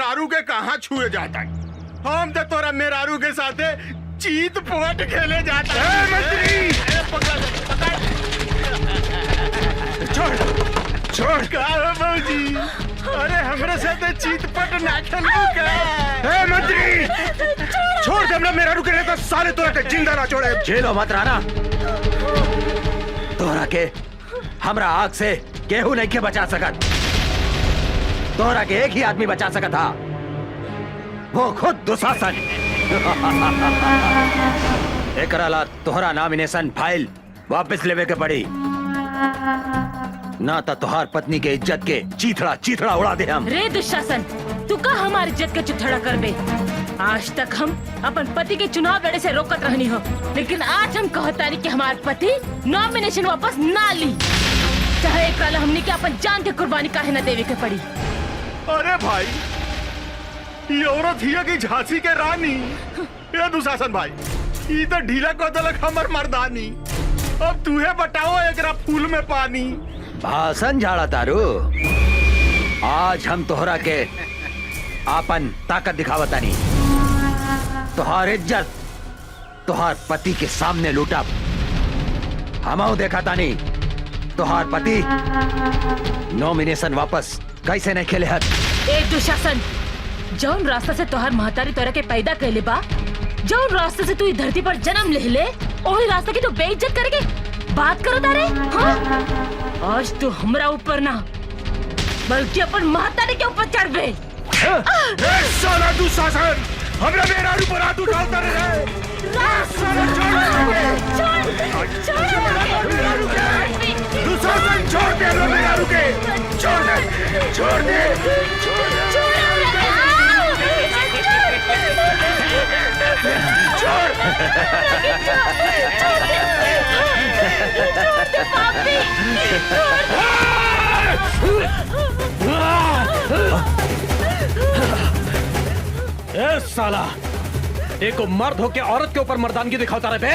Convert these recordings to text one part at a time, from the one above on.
मेहरारू के कहाँ छुए जाता है। हम तो तोरा मेहरारू के साथे चीत पोट खेले जाता है। मंत्री छोड़ छोड़ का बाबूजी, अरे हमरे साथे चीत पट ना खेलू का। मंत्री छोड़ दे हमरा मेहरारू के, तो साले तोरा के जिंदा ना छोड़े। झेलो मत राणा, तोरा के हमरा आग से केहू नहीं के बचा सकत। तोरा के एक ही आदमी बचा सकत था, वो खुद दुशासन। एकरा ला तोहरा नॉमिनेशन फाइल वापस लेवे के पड़ी, ना तो तोहार पत्नी के इज्जत के चीथड़ा चीथड़ा उड़ा दे हम। रे दुशासन, तू का हमारी इज्जत के चुथड़ा कर बे। आज तक हम अपन पति के चुनाव लड़े से रोकत रहनी हो, लेकिन आज हम कहतानी कि हमारे पति नॉमिनेशन वापस ना ली, चाहे एकरा ला हमनी के अपन जान के कुर्बानी काहे न देवे के पड़ी। अरे भाई, ये औरत हिया की झांसी के रानी। ये दुशासन भाई, ये तो ढीला को दलक हमर मर्दानी। अब तूहे बताओ एकरा फूल में पानी। भाषण झाड़ा तारू, आज हम तोहरा के आपन ताकत दिखावतानी। तोहार इज्जत तोहार पति के सामने लूटा हमऊ देखा तानी। तोहार पति नॉमिनेशन वापस कैसे नहीं खेले हत। एक दुशासन, जौन रास्ता से तोहार महतारी तोरा के पैदा कैले बा, जौन रास्ते से तू इस धरती पर जन्म ले ले, वही रास्ते की तू बेइज्जत करके बात करो तारे। हाँ? आज तू हमरा ऊपर ना बल्कि अपन महतारी के ऊपर चढ़ बे। साला दुशासन, हमरा मेहरारू पर हाथ उठाता रहे। दुशासन छोड़ दे हमरा मेहरारू के, छोड़ दे, छोड़ दे, ए साला, एक मर्द होके औरत के ऊपर मर्दानगी दिखाता रहे बे।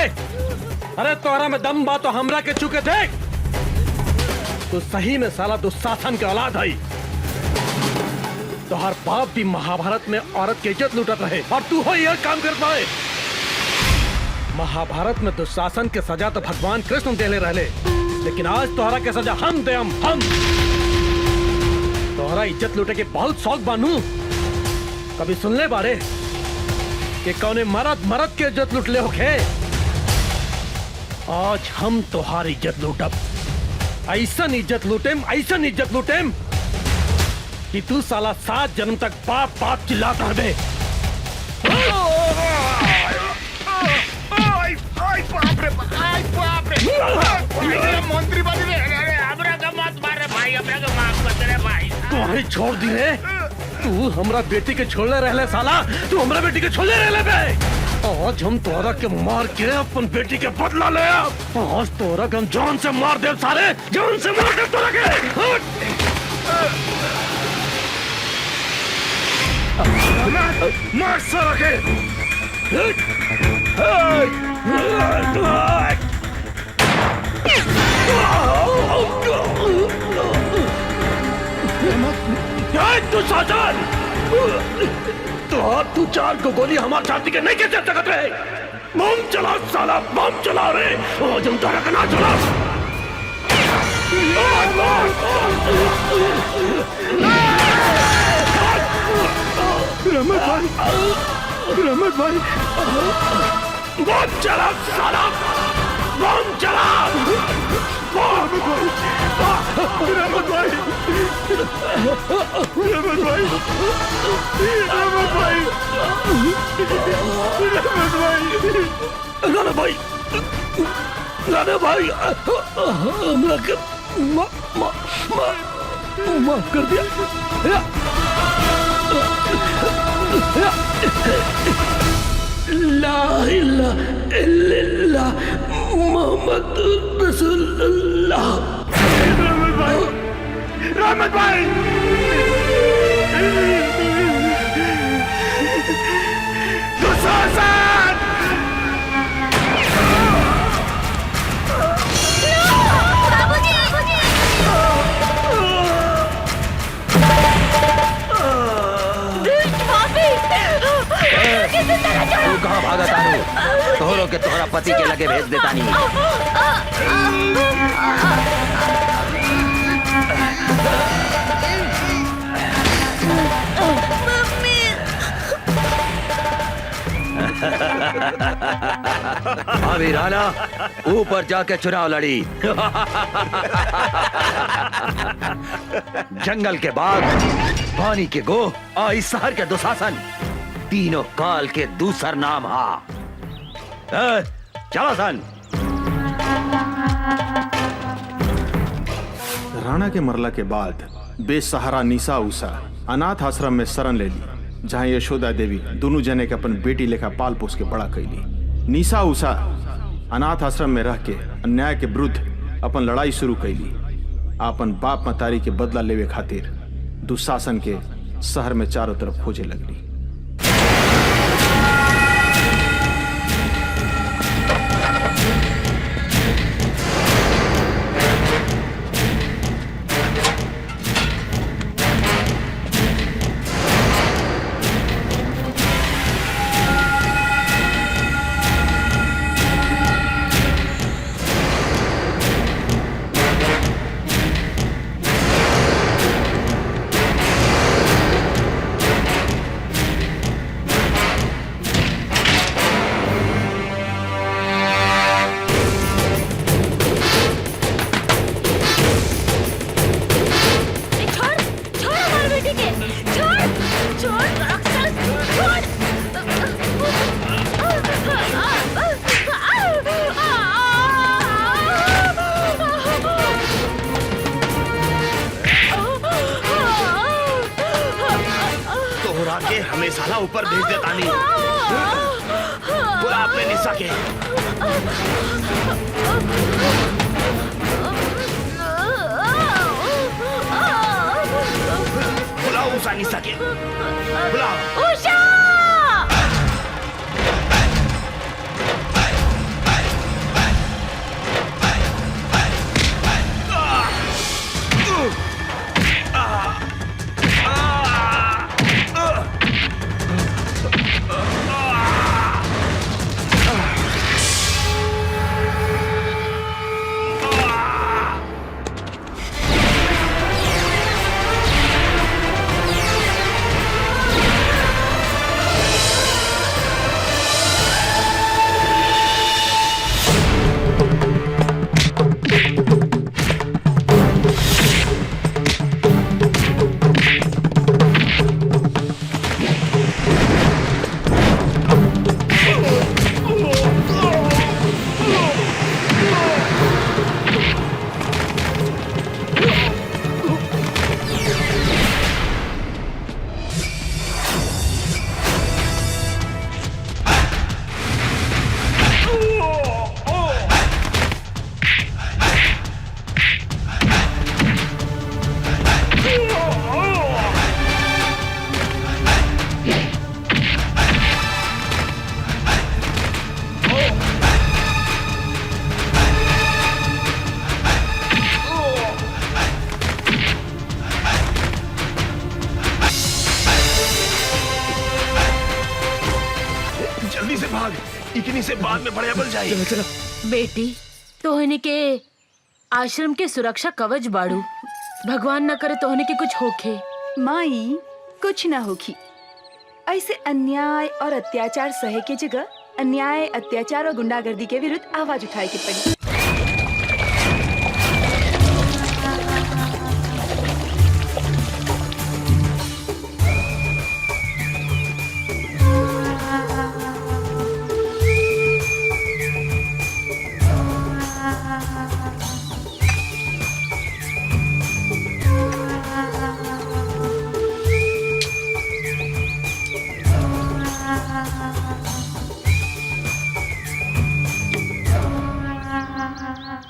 अरे तोरा में दम बा तो हमरा के चुके देख। तो सही में साला दुशासन के औलाद है। तोहर बाप भी महाभारत में औरत की इज्जत लूटत रहे और तू हो यह काम कर पाए। महाभारत में दुशासन के सजा तो भगवान कृष्ण देले रहले, लेकिन आज तोहरा के सजा हम दे हम। तोहरा इज्जत लूटे के बहुत शौक बानू। कभी सुनले बारे कि कौने मरद के इज्जत लूट ले होखे। आज हम तोहार इज्जत लूटब, ऐसन इज्जत लूटेम कि तू साला 7 जन्म तक बाप बाप चिल्लाता रहे। मंत्री बनी रे, हमरा का मत मारे भाई, हमरा का माफ कर दे भाई। तुम्हारी छोड़ दी रे, तू हमरा बेटी के छोड़ले रहले साला, तू हमरा बेटी के छोड़ले रहले बे। आज हम तोरा के मार के अपन बेटी के बदला ले। आज तोरा के हम जान से मार दे, सारे जान से मार दे तोरा के। मार साला के। दुशासन, तू 4 को गोली हमारे छाती के नहीं कैसे सकत रहे। बम चला साला, बम चला रे। आज हम तारा का ना चला। रहमत भाई, बम चला साला, बम चला। रहमत भाई, राणा भाई, हमरा के माफ कर दिया। ला इलाहा इल्लल्लाह मोहम्मद रसूलुल्लाह। रहमत भाई, दुशासन, बाबूजी, कहाँ भागा तारू? तोहरो के तोहरा पति के लगे भेज देता नहीं। अभी राना ऊपर जाके चुनाव लड़ी। जंगल के बाघ, पानी के गो और इस शहर के दुशासन, तीनों काल के दूसर नाम हा। चलो सन। राणा के मरला के बाद बेसहारा निशा उषा अनाथ आश्रम में शरण ले ली, जहाँ यशोदा देवी दोनों जने के अपन बेटी लेखा पाल पोस के बड़ा कैली। निशा उषा अनाथ आश्रम में रह के अन्याय के विरुद्ध अपन लड़ाई शुरू कैली। अपन बाप मतारी के बदला लेवे खातिर दुशासन के शहर में चारों तरफ खोजे लगली। हमें साला ऊपर भेज देता नहीं। बुला अपने निशा के। बुलाओ उषा निशा के। बुलाओ उषा। इतनी से बाद में बड़े बल जाए। चलो चलो। बेटी तोहनी के आश्रम के सुरक्षा कवच बाड़ू, भगवान न करे तोहनी के कुछ होखे। माई कुछ ना होगी। ऐसे अन्याय और अत्याचार सहे के जगह अन्याय, अत्याचार और गुंडागर्दी के विरुद्ध आवाज उठाए के पड़ी।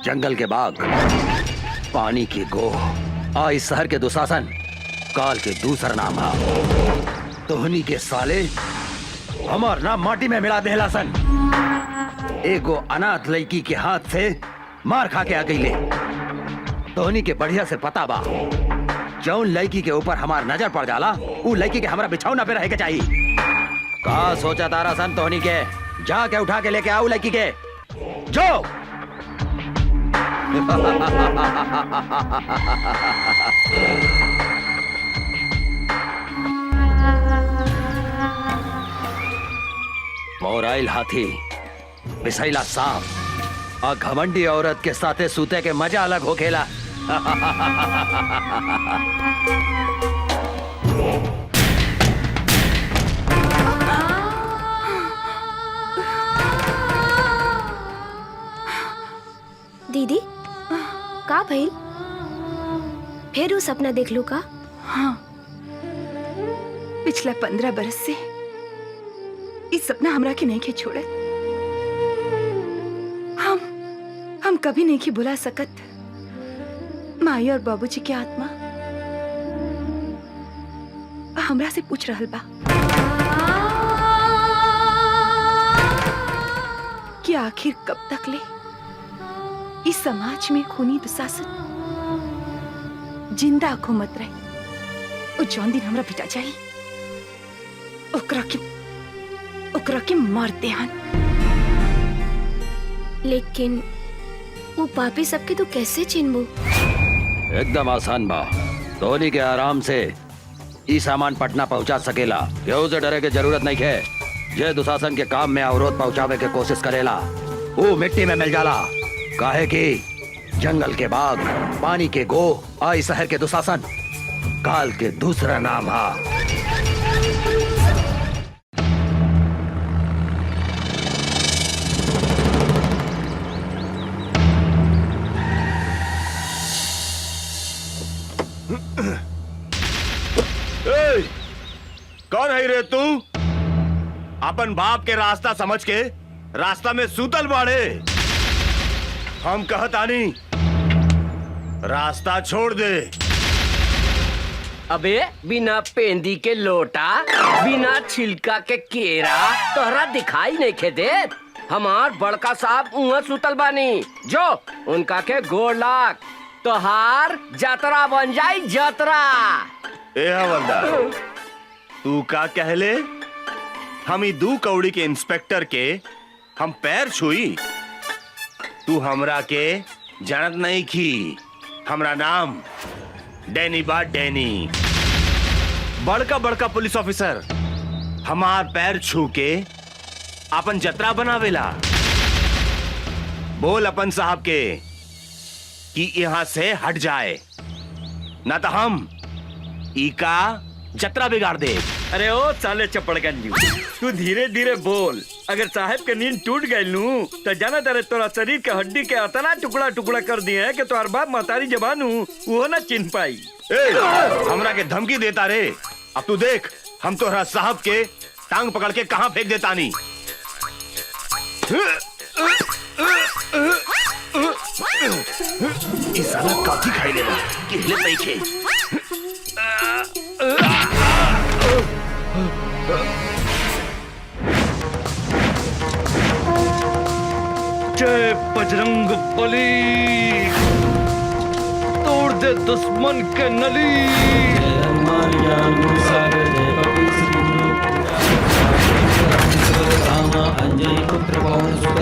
जंगल के बाघ, पानी की गोह आ इस शहर के दुशासन, काल के दूसर नाम है। तोहनी के साले हमार नाम माटी में मिला देहला सन। एगो अनाथ लड़की के हाथ से मार खा के आ गई ले। तोहनी के बढ़िया से पता बा, जौन लड़की के ऊपर हमार नजर पड़ जाला उ लड़की के हमारा बिछौना पे रहे के चाहिए। कहा सोचा तारा सन धोनी के जाके उठा के लेके आओ लड़की के जो मोराइल हाथी बिसैला सांप और घमंडी औरत के साथे सूते के मजा अलग हो खेला। दीदी का भइल? फिर वो सपना देख लू का? हाँ, पिछला 15 बरस से इस सपना हमरा के नहीं के छोड़े। हम कभी नहीं के बुला सकत माई और बाबूजी की आत्मा हमरा से पूछ रहल बा कि आखिर कब तक ले इस समाज में खूनी दुशासन जिंदा घूमत रहे। ओ जौन दिन हमरा बेटा जाई ओकरा के मार देहन। लेकिन वो पापी सबके तो कैसे चिन्हबू? एकदम आसान बा। धोनी के आराम से ई सामान पटना पहुंचा सकेला। केहू से डरे के जरूरत नहीं है। जे दुशासन के काम में अवरोध पहुंचावे के कोशिश करेला वो मिट्टी में मिल जाला। काहे कि जंगल के बाघ, पानी के गो और इस शहर के दुशासन काल के दूसरा नाम हा। कौन है रे तू? अपन बाप के रास्ता समझ के रास्ता में सूतल बाड़े। हम कहतानी रास्ता छोड़ दे। अबे बिना पेंदी के लोटा, बिना छिलका के केरा तोहरा दिखाई नहीं खे देत। हमार बड़का साहब उहाँ सुतल बानी, जो उनका के गोड़ लाग तोहार जतरा बन जाई जतरा। ए हवलदार, तू का कहले? हम ई 2 कौड़ी के इंस्पेक्टर के हम पैर छुई? तू हमरा के जानत नहीं की। हमरा नाम डैनी बा, डैनी। बड़का बड़का पुलिस ऑफिसर हमार पैर छू के अपन जतरा बनावेला। बोल अपन साहब के कि यहाँ से हट जाए, ना तो हम ई का जतरा बिगाड़ दे। अरे ओ साले चपड़गंजी, तू धीरे धीरे बोल। अगर साहब के नींद टूट गई नू तो जाना तारे तोरा शरीर के हड्डी के अतना टुकड़ा टुकड़ा कर दिए है कि तोहर बाप महतारी जबान वो ना चिन्ह पाई। ए, हमरा के धमकी देता रे। अब तू देख हम तोहरा साहब के टांग पकड़ के कहां फेंक देता नी। इस साला काफी खाई लेगा कि हिलत नहीं खे। जय बजरंग बली, तोड़ दे दुश्मन के नली। अंजलि पुत्र पवन सुत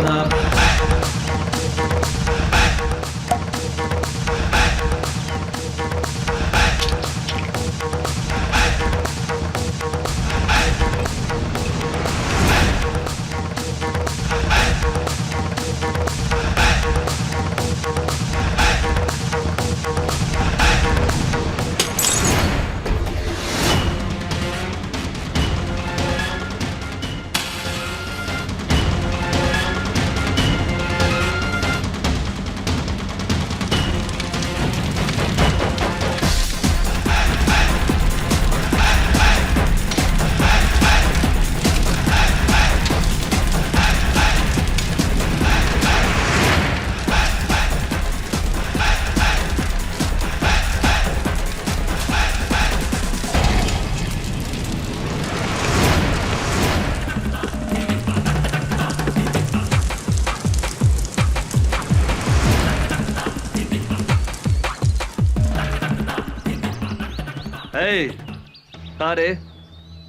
तारे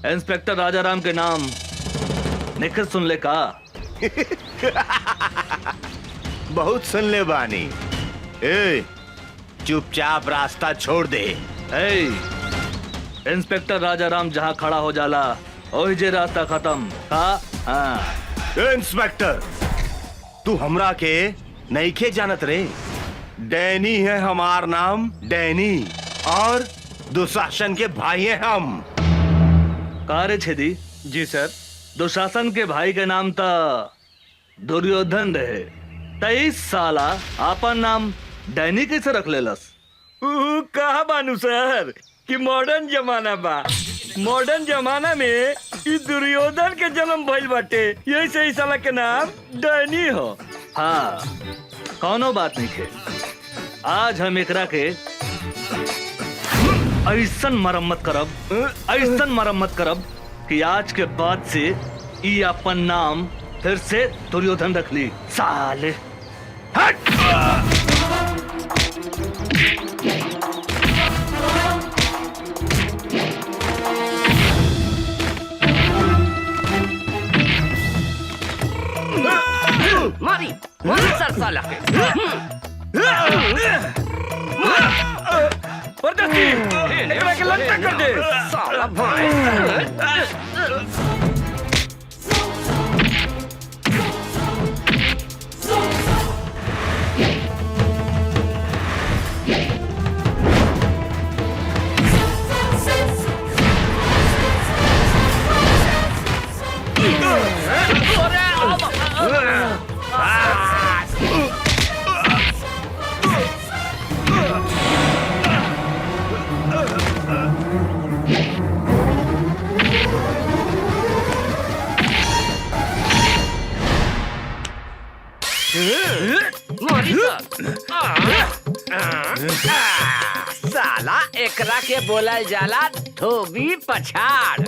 इंस्पेक्टर राजाराम के नाम निखिल सुन ले का। बहुत सुन ले बानी। ए, चुपचाप रास्ता छोड़ दे। ए, इंस्पेक्टर राजाराम जहाँ खड़ा हो जाला वही जे रास्ता खत्म। हाँ। ए, इंस्पेक्टर, तू हमरा के नईखे जानत रे। डैनी है हमार नाम, डैनी, और दुशासन के भाई हैं हम। कारे छेदी। जी सर। दुशासन के भाई के नाम था दुर्योधन रहे। 23 साला आपन नाम डैनी कैसे रख लेलस? कहा बानू सर कि मॉडर्न जमाना बा। मॉडर्न जमाना में ई दुर्योधन के जन्म भइल बाटे, यही से ई साला के नाम डैनी हो। हाँ, कौनो बात नहीं थे। आज हम एकरा के ऐसन मरम्मत करब कि आज के बाद से ई अपन नाम फिर से दुर्योधन रख ली। साले हट! मारी मारी सर साला के। परदस्ती, एकरा के लंका कर दे। साला भाई। साला एकरा के बोलल जाला धोबी पछाड़।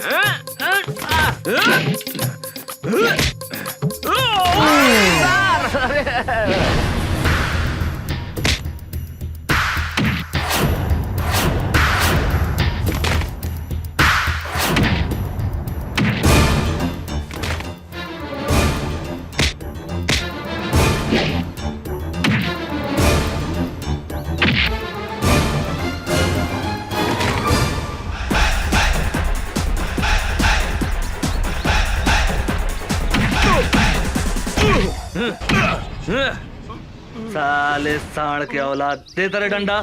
साले साढ़ के औलाद, दे तेरे डंडा।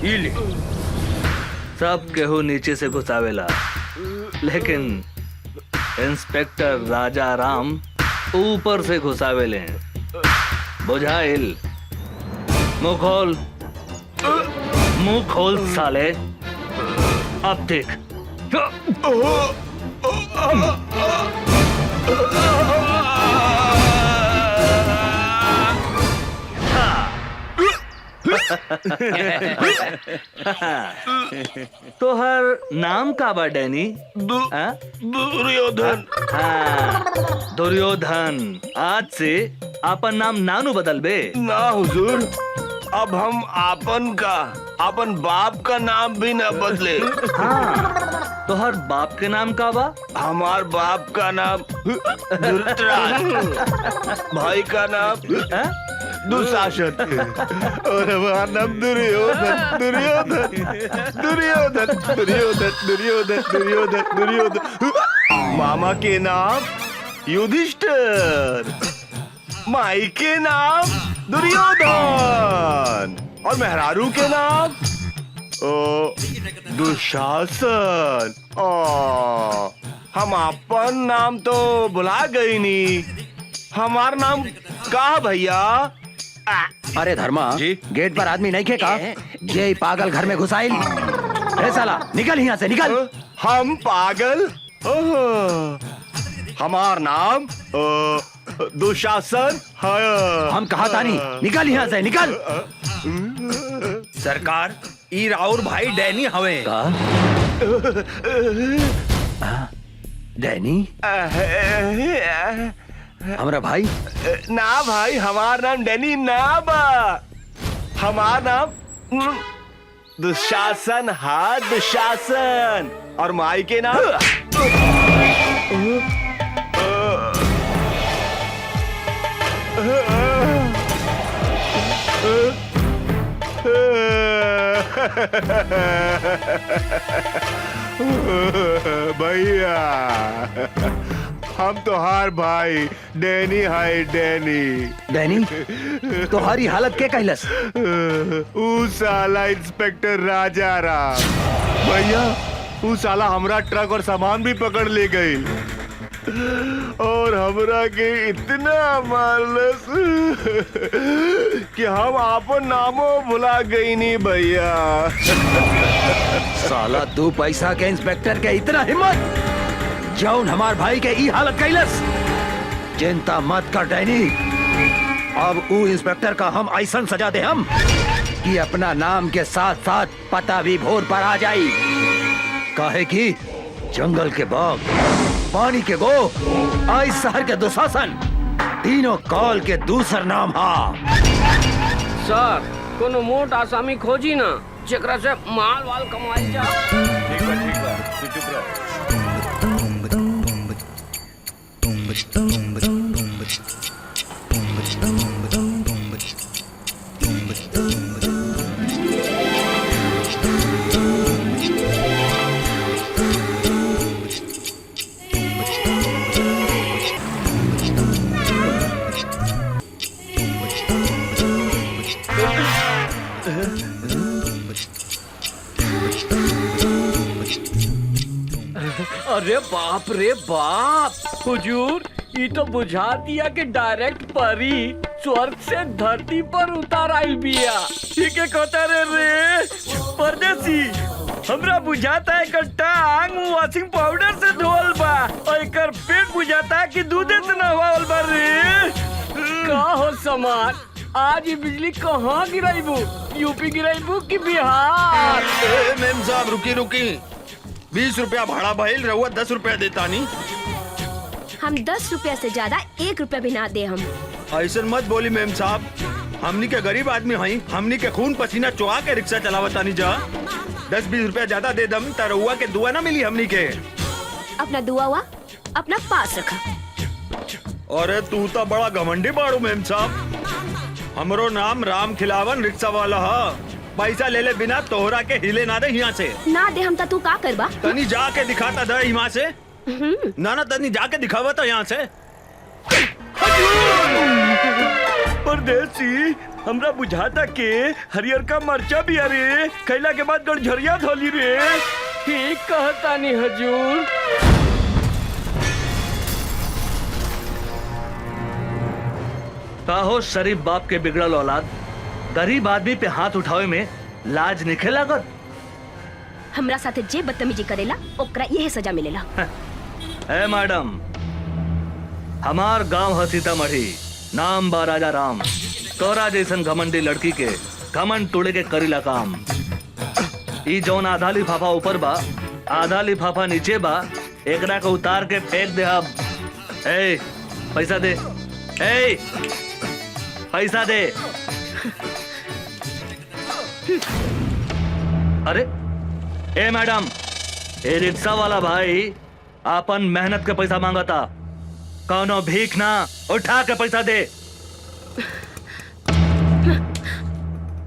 इले सब केहू नीचे से घुसावेला, लेकिन इंस्पेक्टर राजा राम ऊपर से घुसावेले। बुझाइल? मुंह खोल साले। अब देख। तोहर नाम का बा डैनी? दुर्योधन। हाँ, दुर्योधन। आज से आपन नाम नानू बदल बे। ना हुजूर, अब हम अपन बाप का नाम भी न बदले। हाँ, तोहर बाप के नाम का बा? हमार बाप का नाम धृतराष्ट्र, भाई का नाम दुशासन, और हमारा नाम दुर्योधन। दुर्योधन दुर्योधन दुर्योधन दुर्योधन दुर्योधन दुर्योधन। मामा के नाम युधिष्ठिर, माई के नाम दुर्योधन, और मेहरारू के नाम दुशासन। हम अपन नाम तो भुला गई नी। हमार नाम का भैया? अरे धर्मा जी? गेट पर आदमी नहीं खेका? ये पागल घर में घुसाइल। ए साला निकल यहाँ से, निकल। हम पागल? हमार नाम दुशासन है। हम कहा था नहीं, निकल यहाँ से, निकल। सरकार, ई राउर भाई डैनी हवे। का? डैनी हमरा भाई? ना भाई, हमार नाम डैनी ना बा। हमार नाम दुशासन। हाँ, दुशासन। और माई के नाम भैया हम तोहार भाई डैनी हाय डैनी। डैनी तुम्हारी हालत के कहलस? ऊ साला इंस्पेक्टर राजा राम भैया, ऊ साला हमरा ट्रक और सामान भी पकड़ ले गई और हमरा के इतना मारलस कि हम आपन नामो भुला गई नहीं भैया। साला 2 पैसा के इंस्पेक्टर के इतना हिम्मत जौन हमार भाई के ई हालत कैलस। चिंता मत कर डैनी, अब ऊ इंस्पेक्टर का हम ऐसा सजा दे हम कि अपना नाम के साथ साथ पता भी भोर पर आ जाई। काहे कि जंगल के बाघ, पानी के गो, आई शहर के दुशासन, तीनों काल के दूसर नाम हा। सर कोनो मोट आसामी खोजी ना जेकरा से माल वाल कमाई जा। ठीक बा तू चुप रह। अरे बाप रे बाप, हुजूर ये तो बुझा दिया कि डायरेक्ट परी स्वर्ग से धरती पर उतार आइल बिया। ठीक है कहता रे परदेसी, हमरा बुझाता है एकर टांग वॉशिंग पाउडर से धोल बा और एकर पेट बुझाता है कि दूधे से नहवाल बा रे। का हो समार, आज ये बिजली कहाँ गिराइबू? यूपी गिराइबू कि बिहार? मेम साहब रुकी 20 रुपया भाड़ा भइल, रहुआ 10 रुपया देता नहीं। हम 10 रुपया से ज्यादा 1 रुपया भी ना दे हम। ऐसा मत बोली मेम साहब, हमनी के गरीब आदमी हई, हमनी के खून पसीना चुहा के रिक्शा चलावता नहीं जा। 10-20 रुपया ज्यादा दे दम त रहुआ के दुआ ना मिली हमनी के। अपना दुआ हुआ अपना पास रखा। अरे तू तो बड़ा घमंडी बाड़ू मेम साहब। हमरो नाम राम खिलावन रिक्शा वाला है। पैसा ले ले बिना तोहरा के हिले ना दे यहाँ से। ना दे हम ता तू का करबा? तनी जाके दिखाता दे यहाँ से। ना तनी जाके दिखावा था यहाँ से। परदेसी, हमरा बुझाता के हरियर का मरचा भी अरे खैला के बाद गड़झरिया धोली रे। ठीक कहता नहीं हजूर। हो शरीफ बाप के बिगड़ल औलाद, गरीब आदमी पे हाथ उठावे में लाज निखे लागत। हमरा साथे जे बदतमीजी करेला ओकरा यही सजा मिलेला। ए मैडम, हमार गांव है सीतामढ़ी, नाम बा राजा राम। तोरा जैसन घमंडी लड़की के घमंड तोड़े के करीला काम। ई जौन आधा लिफाफा ऊपर बा, आधा लिफाफा नीचे बा, एकरा को उतार के फेंक दे। अब ए पैसा दे, ए पैसा दे। अरे ए मैडम, ए रिक्शा वाला भाई आपन मेहनत के पैसा मांगता, कौनो भीख ना, उठा के पैसा दे।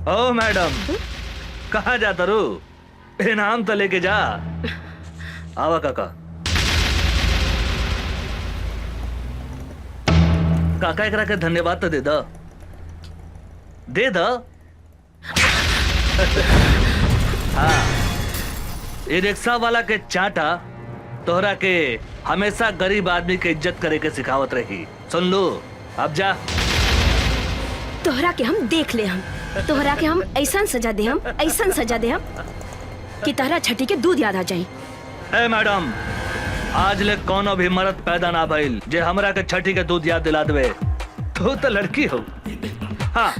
ओ मैडम, कहाँ जाता रू? इनाम तो लेके जा। आवा काका। काका एकरा के धन्यवाद तो दे दा, दे दा। हाँ, ये रिक्शा वाला के चाटा तोहरा के हमेशा गरीब आदमी के इज्जत करे के सिखावत रही। सुन लो, अब जा। तोहरा के हम देख ले, हम तोहरा के हम ऐसा सजा दे, हम ऐसा सजा दे हम कि तोहरा छठी के दूध याद आ जाए। ए मैडम, आज ले कोनो भी मर्द पैदा ना भइल जे हमरा के छठी के दूध याद दिला देवे। तू तो लड़की हो। हाँ,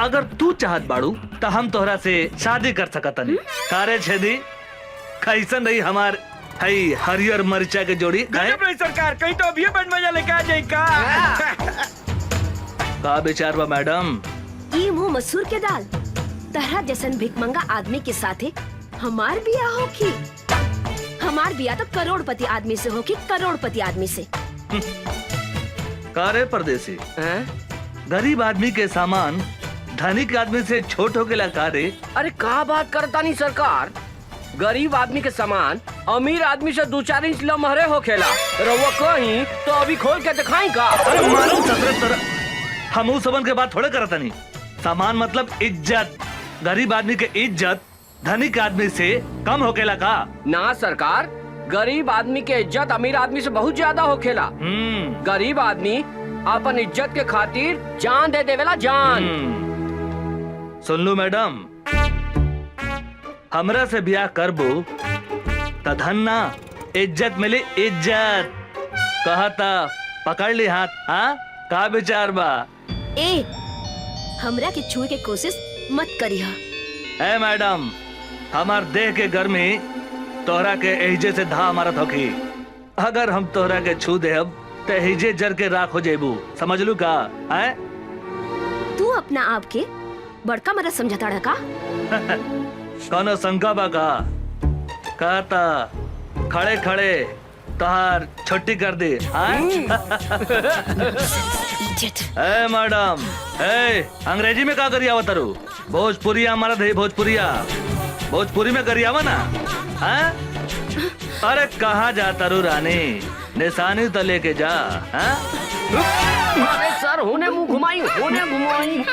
अगर तू चाहत बाड़ू तो हम तोहरा से शादी कर सकतनी। कारे छेदी, कैसन रही हमार हई हरियर मरचा के जोड़ी? गजब रही सरकार, कहीं तो अभी बंद मजा लेके आ जाए का। का विचार बा मैडम? ई मुंह मसूर के दाल, तहरा जैसन भिकमंगा आदमी के साथे हमार बिया होखी। हमार बिया तो करोड़पति आदमी से होखी, करोड़पति आदमी से। कारे परदेसी, हैं? गरीब आदमी के सामान धनिक आदमी से छोट हो के कारे। अरे का बात करता नहीं सरकार, गरीब आदमी के सामान अमीर आदमी से 2-4 इंच लमहरे हो खेला। रउआ कहीं तो अभी खोल के दिखाई का। अरे मालूम ससुरे तोरा, हम सबन के बात थोड़े करता नहीं। सामान मतलब इज्जत, गरीब आदमी के इज्जत धनिक आदमी से कम होकेला का? ना सरकार, गरीब आदमी के इज्जत अमीर आदमी से बहुत ज्यादा हो खेला। गरीब आदमी अपन इज्जत के खातिर जान दे देवेला, जान। सुन लो मैडम, हमरा से ब्याह करबो त धन ना इज्जत मिली, इज्जत। कहता पकड़ ली हाथ। हाँ, का विचार बा? ए, हमरा के छुए के कोशिश मत करिहा। ए मैडम, हमार देह के गर्मी तोहरा के एहिजे से धा मारत होखी। अगर हम तोहरा के छू देब ते एहिजे जर के राख हो जेबू, समझ लू का? है तू अपना आप के बड़का मरद समझता रहा का? कौनो शंका बा का? कहता खड़े खड़े तोहार छुट्टी कर दी। ए मैडम, ए अंग्रेजी में का करिया तारू? भोजपुरिया हमारा दे, भोजपुरिया भोजपुरी में करियावा ना। हाँ? अरे कहाँ जाता रू रानी, निशानी तो लेके जा। हाँ? अरे सर, होने मुंह घुमाई, होने घुमाई।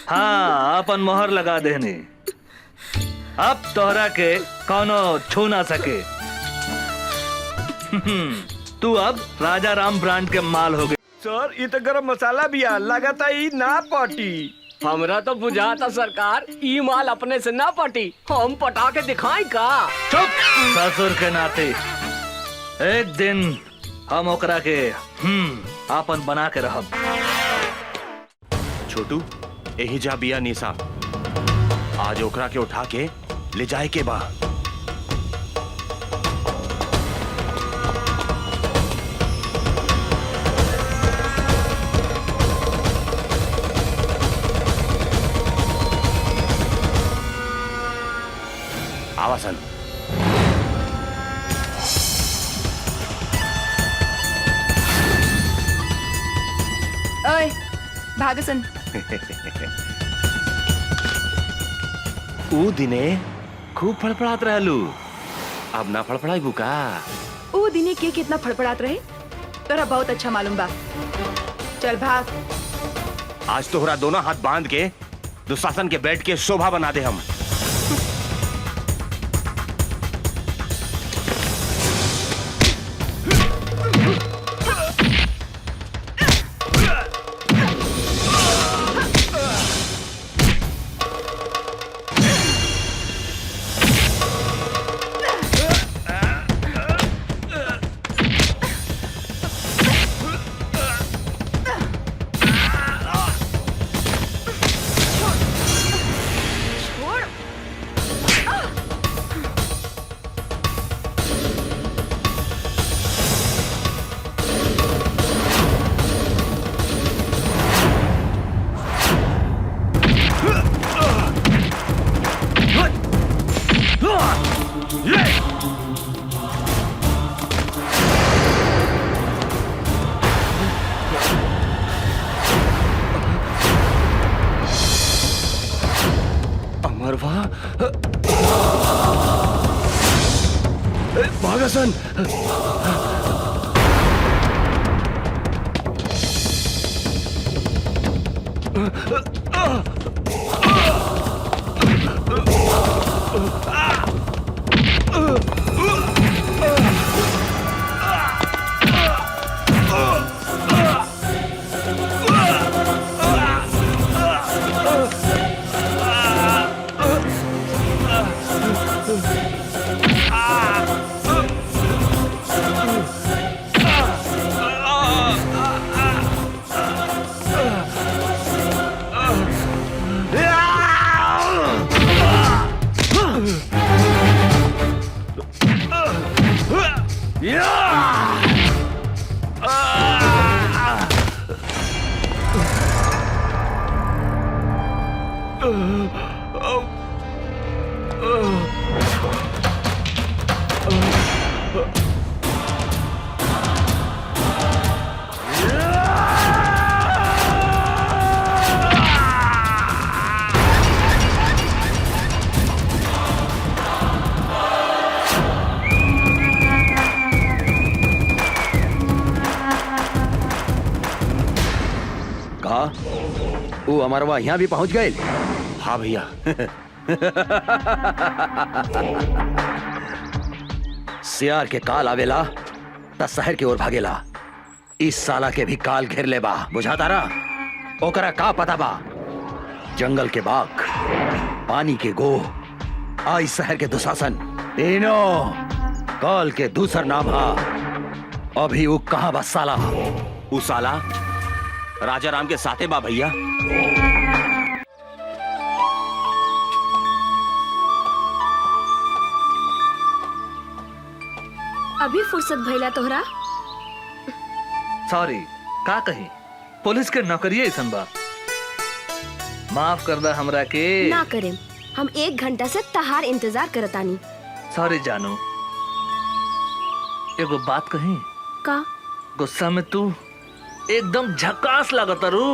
हाँ, अपन मोहर लगा देनी। अब तोहरा के कौनो छू ना सके। तू अब राजा राम ब्रांड के माल हो गए। सर, ये तो गरम मसाला भी आ, लगाता ही ना पाटी। हमरा तो बुझाता सरकार, ई माल अपने से ना पटी, हम पटा के दिखाई का। चुप, ससुर के नाते एक दिन हम ओकरा के आपन बना के रहब। छोटू, यही जा बिया निशा, आज ओकरा के उठा के ले जाए के बा। आवासन ओए भागसन। ऊ दिने खूब फड़फड़ात रहलू, अब ना फड़फड़ाई बुका। ओ दिने के कितना फड़फड़ात रहे तोरा बहुत अच्छा मालूम बा। चल भाग। आज तोहरा दोनों हाथ बांध के दुशासन के बेड के शोभा बना दे हम। अमरवा, भागसन। ऊ अमरवा यहाँ भी पहुँच गए। हाँ भैया। सियार के काल आवेला त शहर की ओर भागेला। इस साला के भी काल घेर ले बा, बुझाता रहा। ओकरा का पता बा? जंगल के बाघ, पानी के गोह, आई शहर के दुशासन, तीनों काल के दूसर नाम हा। अभी वो कहाँ बा साला? ऊ साला राजा राम के साथे बा भैया। अभी फुर्सत भइला तोहरा? सॉरी, का कही, पुलिस के नौकरी ऐसन बा। माफ कर दा हमरा के। ना करें, हम 1 घंटा से तहार इंतजार करतानी। सॉरी जानू, एगो बात कही। का? गुस्सा में तू एकदम झकास लागतारू।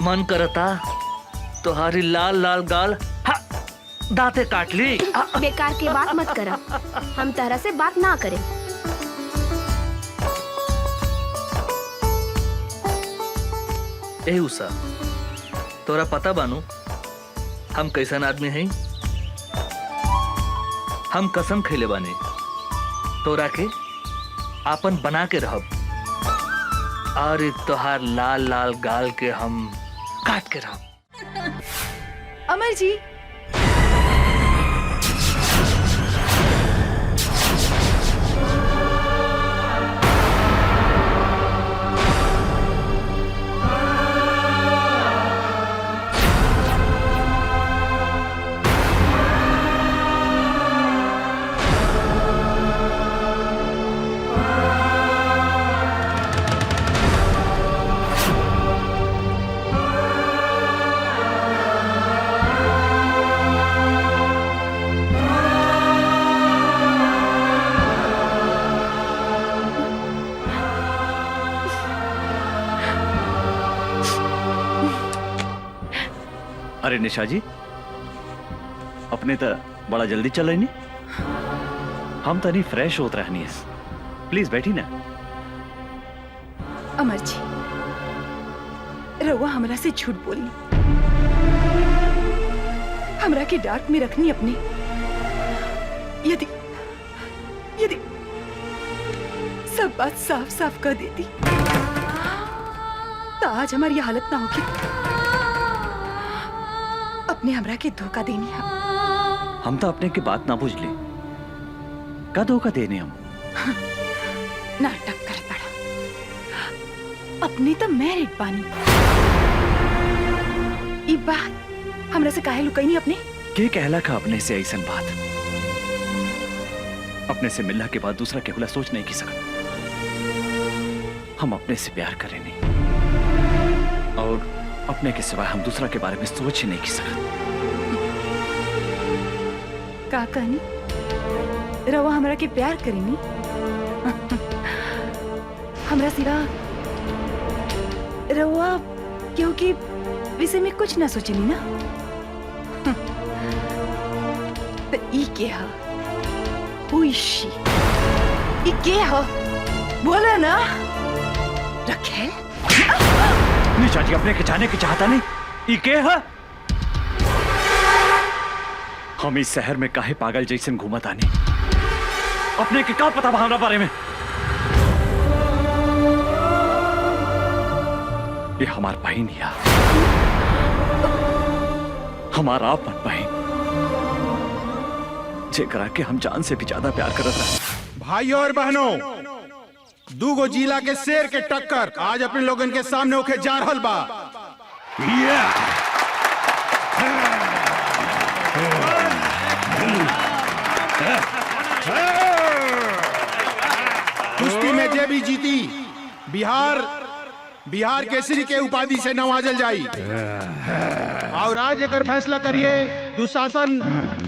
मन करता तुम्हारी लाल लाल गाल दांते काट ली। बेकार के बात मत करा, हम तरह से बात ना करें। ए उषा, तोरा पता बानू हम कैसन आदमी हैं? हम कसम खैले बानी तोरा के आपन बना के रहब, और तोहार लाल लाल गाल के हम काट के रहब। अमर जी, अरे निशा जी, अपने तो बड़ा जल्दी चल रही नहीं। हम तो नहीं फ्रेश होत रहनी है। प्लीज बैठी ना। अमर जी, रउआ हमरा से झूठ बोली, हमरा के डांट में रखनी अपने। यदि यदि सब बात साफ साफ कर देती तो आज हमारी हालत ना होगी। अपने हमरा के धोखा देनी है। हम तो अपने की बात ना बुझ ले, का धोखा देने हम? नाटक कर पड़ा। अपने तो मैरिड बानी। ई बात हमरा से काहे लुकाई नहीं अपने? के कहला का अपने से ऐसन बात? अपने से मिलने के बाद दूसरा केवला सोच नहीं की सकत। हम अपने से प्यार करें नहीं, और अपने के सिवाय हम दूसरा के बारे में सोच ही नहीं की सकत। का कहनी? रवा हमरा के प्यार करेनी? हमरा सिवा रवा क्योंकि विषय में कुछ ना सोचनी ना। तो ई के हा? Who is she? ई के हा? बोला ना। रखेल? निशा जी, अपने के जाने की चाहता नहीं। ई के है? हम इस शहर में काहे पागल जैसन घूमत आने? अपने के का पता हमारा बारे में? ये हमार बहन है, हमारा अपन बहन, जेकरा के हम जान से भी ज्यादा प्यार करत रहे। भाइयों और बहनों, दूगो जिला के शेर के टक्कर आज अपने लोगन के सामने होके जा रहल बा। कुश्ती में जे भी जीती बिहार केसरी के उपाधि से नवाजल जाई। और आज एकर फैसला करिए दुशासन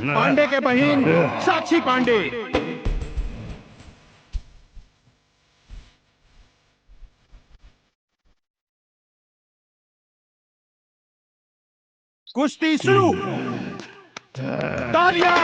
पांडे के बहन साक्षी पांडे। कुश्ती शुरू। तालियां।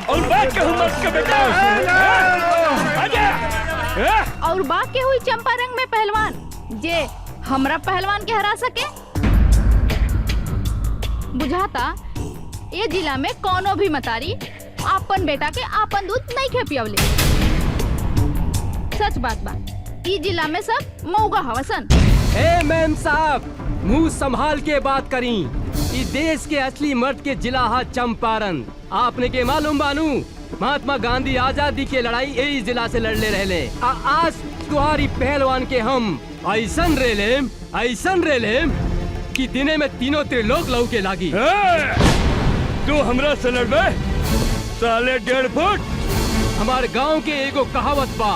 और बात कहूँ मत का बेटा। और बाकी हुई चंपारंग में पहलवान जे हमरा पहलवान के हरा सके। बुझाता ये जिला में कोनो भी मतारी आपन बेटा के आपन दूध नहीं खे पियवले। सच बात बा, ई जिला में सब मऊगा हवसन। ए मैम साहब, मुंह संभाल के बात करी। ई देश के असली मर्द के जिला हा चंपारण। आपने के मालूम बानू, महात्मा गांधी आजादी के लड़ाई यही जिला से लड़ले रहले। आज तुम्हारी पहलवान के हम ऐसन रेलेम कि दिने में तीनों त्रिलोक लौ के लागी। तू हमरा से लड़बे साले 1.5 फुट। हमारे गांव के एगो कहावत बा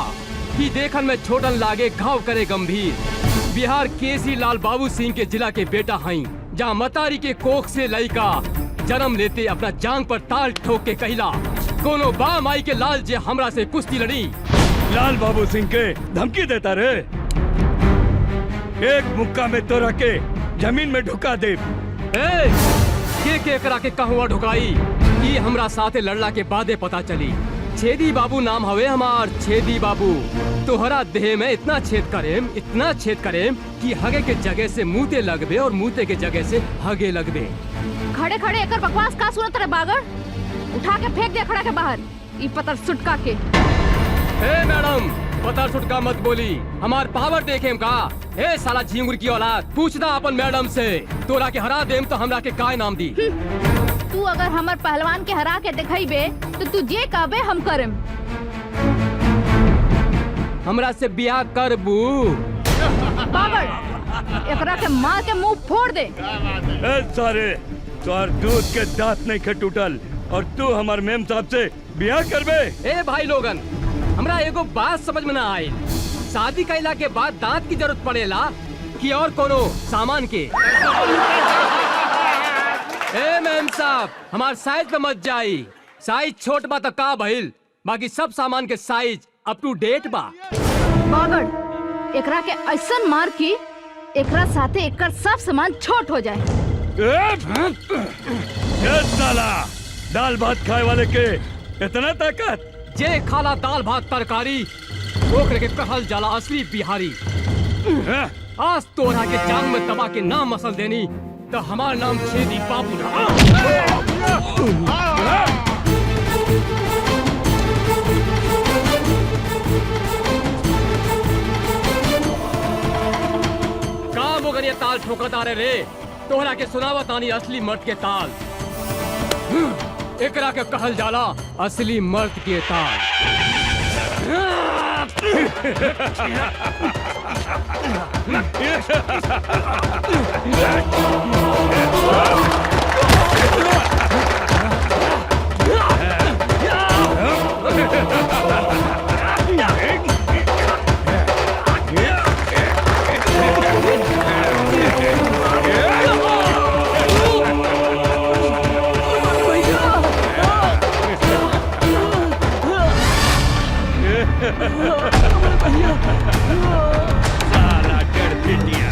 कि देखन में छोटन लागे घाव करे गंभीर। बिहार केसी लाल बाबू सिंह के जिला के बेटा हई, जहाँ मतारी के कोख से लड़का जन्म लेते अपना जांग पर ताल ठोक के कहला, कोनो बा माई के लाल जे हमरा से कुश्ती लड़ी। लाल बाबू सिंह के धमकी देता रे। एक मुक्का में तोरा के जमीन में ढुका दे। के करा के कहवा ढुकाई, ये हमरा साथे लड़ला के बादे पता चली। छेदी बाबू नाम हवे हमार, छेदी बाबू। तोहरा देह में इतना छेद करेम कि हगे के जगह से मुँहते लगबे और मुँहते के जगह से हगे लगबे। खड़े खड़े एकर बकवास का सुनत रे बागड़? उठा के फेंक दे खड़ा के बाहर, ई पतर सुटका के। मैडम, पतर सुटका मत बोली, हमार पावर देखेम का। ए साला झिंगुर की औलाद, पूछना अपन मैडम से। तोरा के हरा देम तो हमरा के काय नाम दी। तू अगर हमर पहलवान के हरा के दिखाईबे तो तू जे कहबे हम करम। हमरा से बियाह करबू? बागड़, एकरा के मार के मुंह फोड़ दे। सारे तोर दूध के दांत नहीं खे टूटल और तू हमार मेम साहब से बियाह करबे। ए भाई लोगन, हमरा एगो बात समझ में ना आई। शादी कैला के बाद दांत की जरूरत पड़ेला कि और कोनो सामान के? ए मैम साहब, हमार साइज पे मत जाई। साइज छोट बा तो का भइल, बाकी सब सामान के साइज अप टू डेट बा। बागड़, एकरा के ऐसन मार की एकरा साथे एकर सब सामान छोट हो जाए। साला दाल भात खाए वाले के इतना ताकत? जे खाला दाल भात तरकारी ओकरे के कहल जाला असली बिहारी। आज तोरा के जांग में दबा के नाम मसल देनी तो हमार नाम छेदी बाबू ना। का मोगरिया ताल ठोकता रे, तोहरा के सुनावत आनी असली मर्द के ताल। एकरा के कहल जाला असली मर्द के ताल। साला डर पिटिया।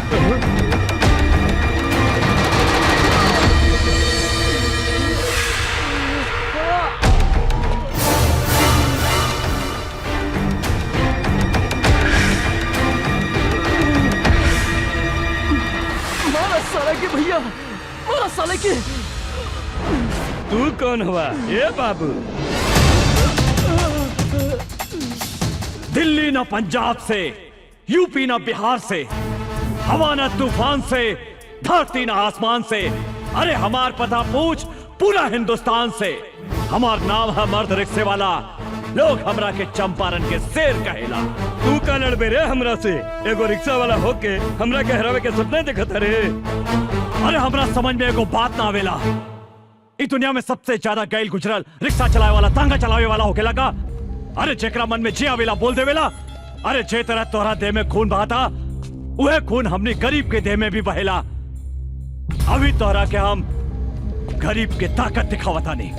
साले के भैया, मारा साले के। तू कौन हुआ ये बाबू? दिल्ली न पंजाब से, यूपी न बिहार से, हवा न तूफान से, धरती न आसमान से, अरे हमार पता पूछ पूरा हिंदुस्तान से। हमार नाम है मर्द रिक्शे वाला, लोग हमरा के चंपारण के शेर कहेला। तू का लड़बे रे हमरा से? एगो रिक्शा वाला होके हमरा के हरावे के सपने देखत रे? अरे हमरा समझ में एगो बात ना आवेला, इस दुनिया में सबसे ज्यादा गैल गुजरल रिक्शा चलावे वाला, तांगा चलावे वाला होके लगा। अरे जेकरा मन में जे आवेला बोल देवेला। अरे जे तरह तोहरा देह में खून बहाता, वह खून हमने गरीब के देह में भी बहेला। अभी तोहरा के हम गरीब के ताकत दिखावता नहीं।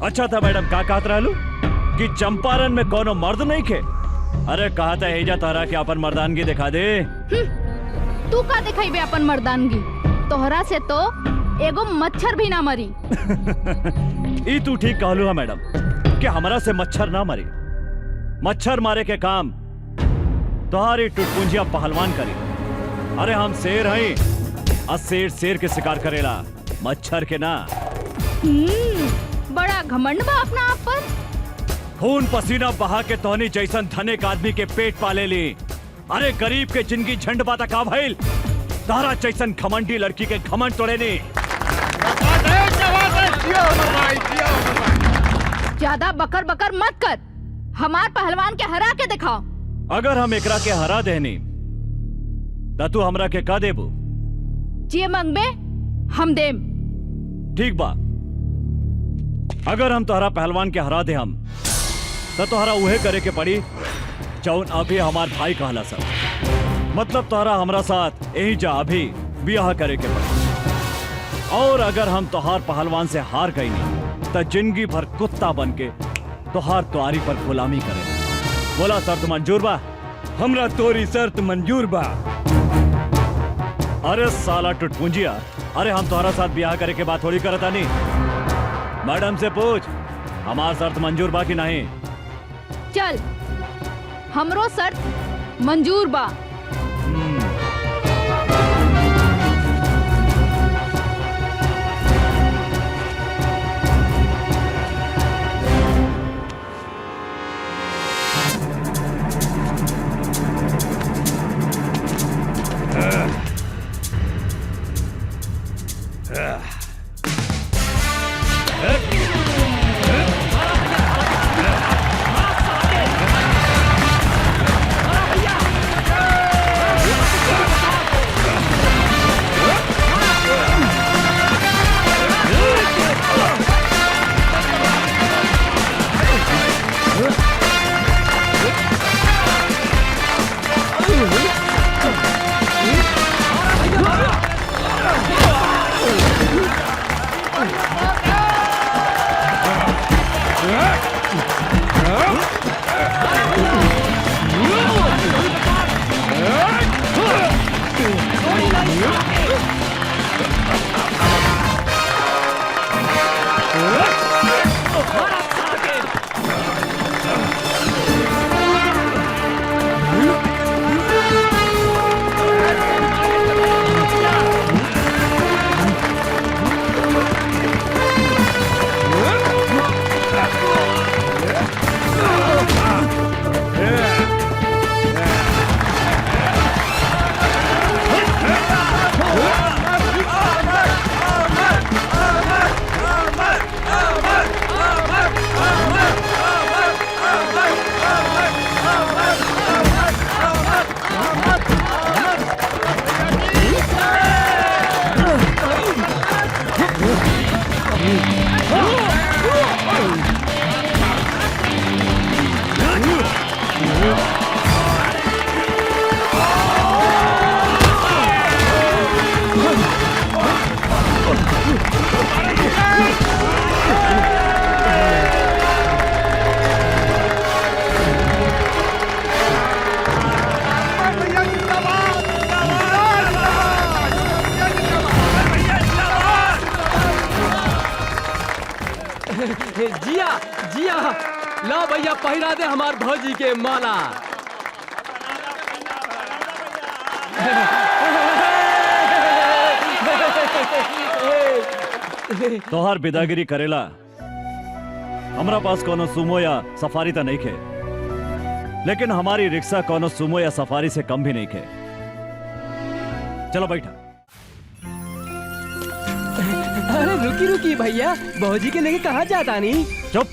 अच्छा था मैडम, का कहत रहलू कि चंपारण में कोनो मर्द नहीं खे? अरे कहा था हेजा तोहरा के अपन मर्दानगी दिखा दे। तू का दिखाई अपन मर्दानगी? तोहरा से तो एगो मच्छर भी ना मरी। ई तू ठीक कहलू है मैडम कि हमरा से मच्छर ना मरी। मच्छर मारे के काम तुम्हारी टुटपुंजिया पहलवान करी। अरे हम शेर हैं और शेर शेर के शिकार करेला, मच्छर के ना। बड़ा घमंड बा अपना आप पर। खून पसीना बहा के तोहनी जैसन धनिक आदमी के पेट पाले ली। अरे गरीब के जिंदगी झंड बाता का भइल, तारा जैसन घमंडी लड़की के घमंड तोड़े नी। ज्यादा बकर बकर मत कर, हमार पहलवान के हरा के दिखाओ। अगर हम एकरा के हरा देनी ता तू हमरा के का देबू? जे मंगबे हम देम। ठीक बा, अगर हम तोहरा पहलवान के हरा दे हम तो तोहरा उहे करे के पड़ी जौन अभी हमार भाई कहला सब। मतलब तोहरा हमरा साथ यही जा अभी ब्याह करे के पड़ी। और अगर हम तोहार पहलवान से हार गई नहीं तो जिंदगी भर कुत्ता बन के तोहार तुआरी पर गुलामी करे। बोला शर्त मंजूर बा? हमरा तोरी शर्त मंजूर बा। अरे साला टुटपुंजिया, अरे हम तोहरा साथ ब्याह करे के बात थोड़ी करता नहीं। मैडम से पूछ हमार शर्त मंजूर बा कि नहीं। चल, हमरो शर्त मंजूर बा। जिया जिया, ला भैया पहिरा दे हमार भौजी के माला। तोहार बिदागिरी करेला हमरा पास कोनो सुमो या सफारी तो नहीं खे, लेकिन हमारी रिक्शा कोनो सुमो या सफारी से कम भी नहीं खे। चलो बैठा। अरे रुकी रुकी भैया, भौजी के लेके कहाँ जाता नहीं? चुप।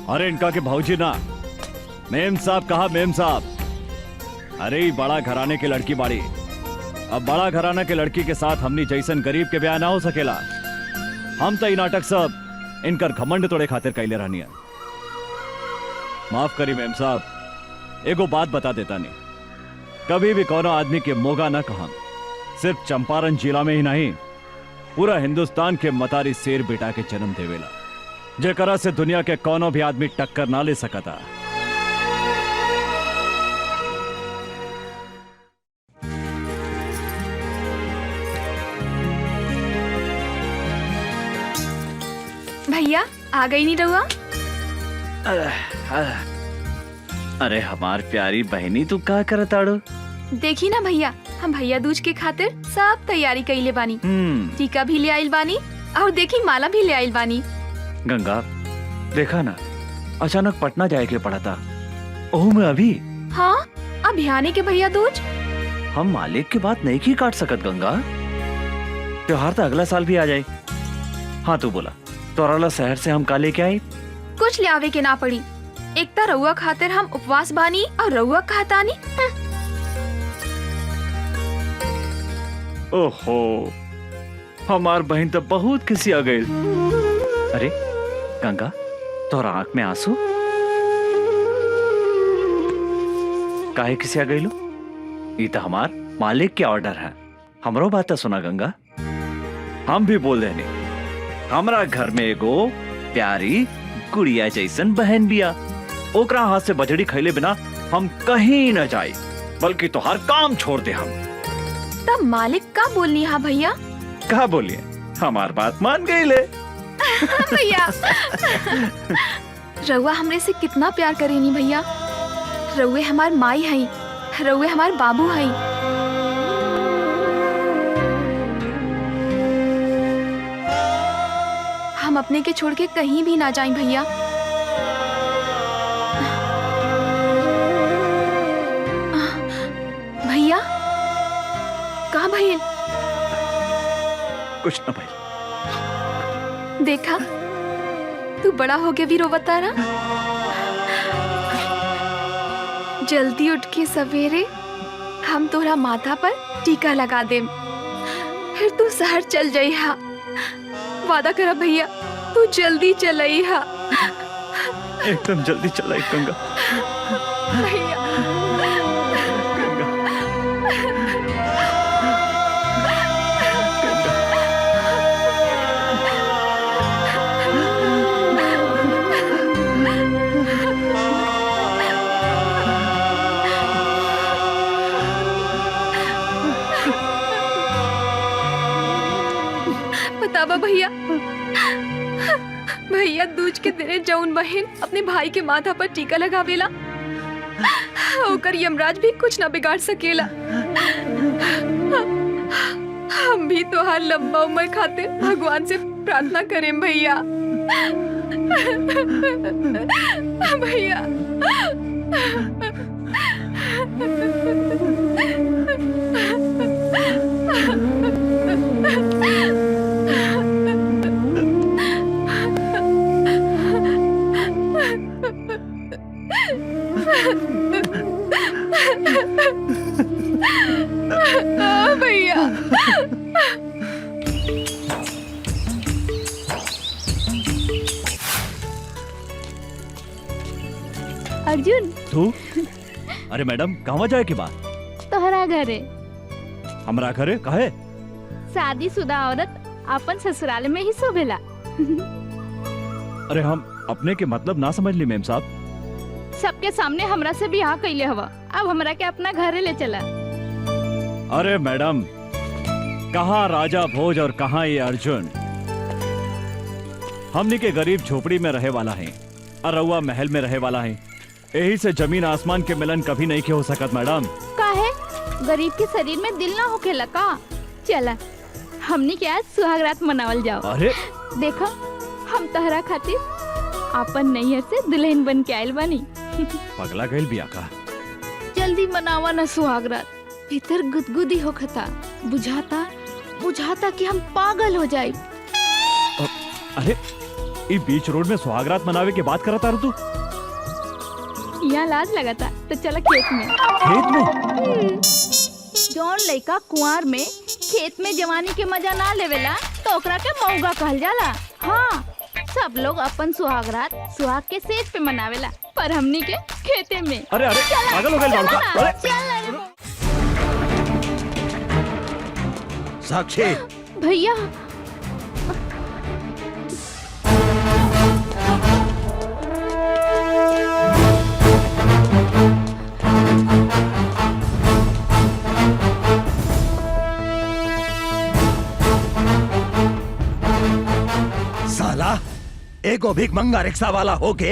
अरे इनका के भाऊजी ना, मेम साहब कहा मेम साहब। अरे ई बड़ा घराने की लड़की बाड़ी, अब बड़ा घराना के लड़की के साथ हमनी जैसन गरीब के ब्याह ना हो सकेला। हम तो ई नाटक सब इनकर घमंड तोड़े खातिर कैले रहनी है। माफ करी मेम साहब, एगो बात बता देता नहीं, कभी भी कोनो आदमी के मोगा ना कहम। सिर्फ चंपारण जिला में ही नहीं, पूरा हिंदुस्तान के मतारी शेर बेटा के जन्म देवेला, जेकरा से दुनिया के कोनो भी आदमी टक्कर ना ले सकता। भैया आ गई नहीं रहुआ? अरे हमार प्यारी बहनी तू का करताड़ो? देखी ना भैया, हम भैया दूज के खातिर सब तैयारी कइले बानी। टीका भी ले आइल बानी और देखी माला भी ले आइल बानी। गंगा देखा ना, अचानक पटना जाए के पड़ा था। ओह मैं अभी हाँ अभियाने के भैया दूज। हम मालिक की बात नहीं की काट सकत गंगा, त्योहार तो अगला साल भी आ जाए। हाँ तू बोला तोराला शहर से हम का लेके आए? कुछ ले आवे के ना पड़ी, एक ता रउआ खातिर हम उपवास बानी और रउआ कहतानी। ओहो हमार बहन तो बहुत किसी आ गई। अरे गंगा तोरा आंख में आंसू काहे किसी आ गई लो? ये तो हमार मालिक के ऑर्डर है। हमरो बात सुना गंगा, हम भी बोल देने हमरा घर में एगो प्यारी गुड़िया जैसन बहन बिया। ओकरा हाथ से बजड़ी खैले बिना हम कहीं न जाए, बल्कि तो हर काम छोड़ दे हम। तब मालिक का बोलनी है भैया? कहा बोलिए, हमार बात मान गई ले। भैया रउआ हमरे से कितना प्यार करेनी भैया। रउए हमार माई हई, रउए हमार बाबू हई। हम अपने के छोड़ के कहीं भी ना जाएं भैया। भैया कहाँ भैया? कुछ न भाई। देखा तू बड़ा हो के भी रोवता ना। जल्दी उठ के सवेरे हम तोरा माथा पर टीका लगा देम, फिर तू शहर चल जाइहा। वादा करा भैया, तू जल्दी चलइहा। एकदम जल्दी चलाई गंगा। भैया बतावा भैया, भैया दूज के दिने जौन बहन अपने भाई के माथा पर टीका लगावेला, ओकर यमराज भी कुछ न बिगाड़ सकेला। हम भी तोहार लंबा उम्र खातिर भगवान से प्रार्थना करें भैया। भैया भैया अर्जुन तू? अरे मैडम कहवा जाए की बात? तोहरा घरे हमरा घरे काहे? शादीशुदा औरत अपन ससुराल में ही शोभेला। अरे हम अपने के मतलब ना समझ ली मेम साहब। सबके सामने हमरा से बियाह कैले हवा, अब हमरा के अपना घरे ले चला। अरे मैडम, कहाँ राजा भोज और कहाँ ये अर्जुन? हमनी के गरीब झोपड़ी में रहे वाला है और रउआ महल में रहे वाला है। यही से जमीन आसमान के मिलन कभी नहीं के हो सकत मैडम। काहे? गरीब के शरीर में दिल ना होखेला का? चला हमनी के आज सुहागरात मनावल जाओ। अरे देखो हम तहरा खातिर अपन नैहर से दुल्हन बन के आयल बानी। पगला गइल बिया का? जल्दी मनावा ना सुहागरात, भीतर गुदगुदी होखता, बुझाता कि हम पागल हो जाए। अरे ई बीच रोड में सुहागरात मनावे के बात करता तू? यहाँ लाज लगाता तो चला खेत में। खेत में? जौन लड़का कुंवार में खेत में जवानी के मजा ना लेवेला तो ओकरा के मौगा कहल जाला। हाँ, सब लोग अपन सुहागरात सुहाग के सेज पे मनावेला, पर हमनी के खेते में। अरे अरे पागल हो गए लड़का। अरे साक्षी भैया साला एगो भीख मंगा रिक्शा वाला होके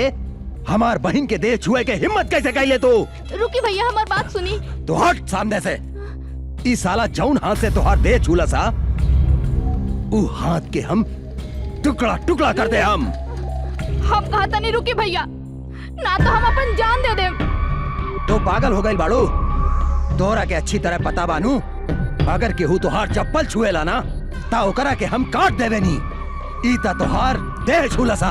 हमार बहन के देह छुए के हिम्मत कैसे कैले तू? रुकी भैया, हमार बात सुनी। तो हट सामने से। ई साला जौन हाथ से तोहार देह छूला सा ऊ हाथ के हम टुकड़ा टुकड़ा कर दे। हम कहता नहीं रुकी भैया, ना तो हम अपन जान दे दे। तो पागल हो गई बाड़ू? तोरा के अच्छी तरह पता बानू, अगर केहू तोहार चप्पल छुएला ना ता ओकरा के हम काट देवे नी। ईता तोहार देह छूला सा।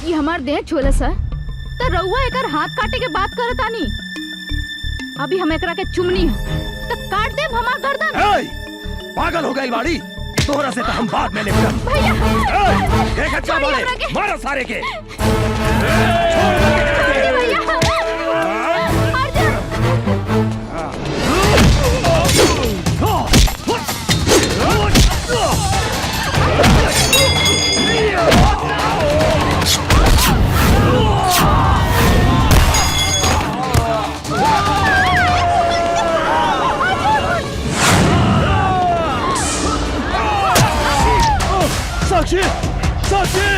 ये हमार देह छोले सर तो रउआ एकर हाथ काटे के बात करता नहीं। अभी हम एकरा के चुमनी है तो काट दे हमार गर्दन। पागल हो गई बाड़ी? तोहरा से तो हम बाद में निपटब। भैया देख अच्छा बोले, मारो सारे के। साक्षी साक्षी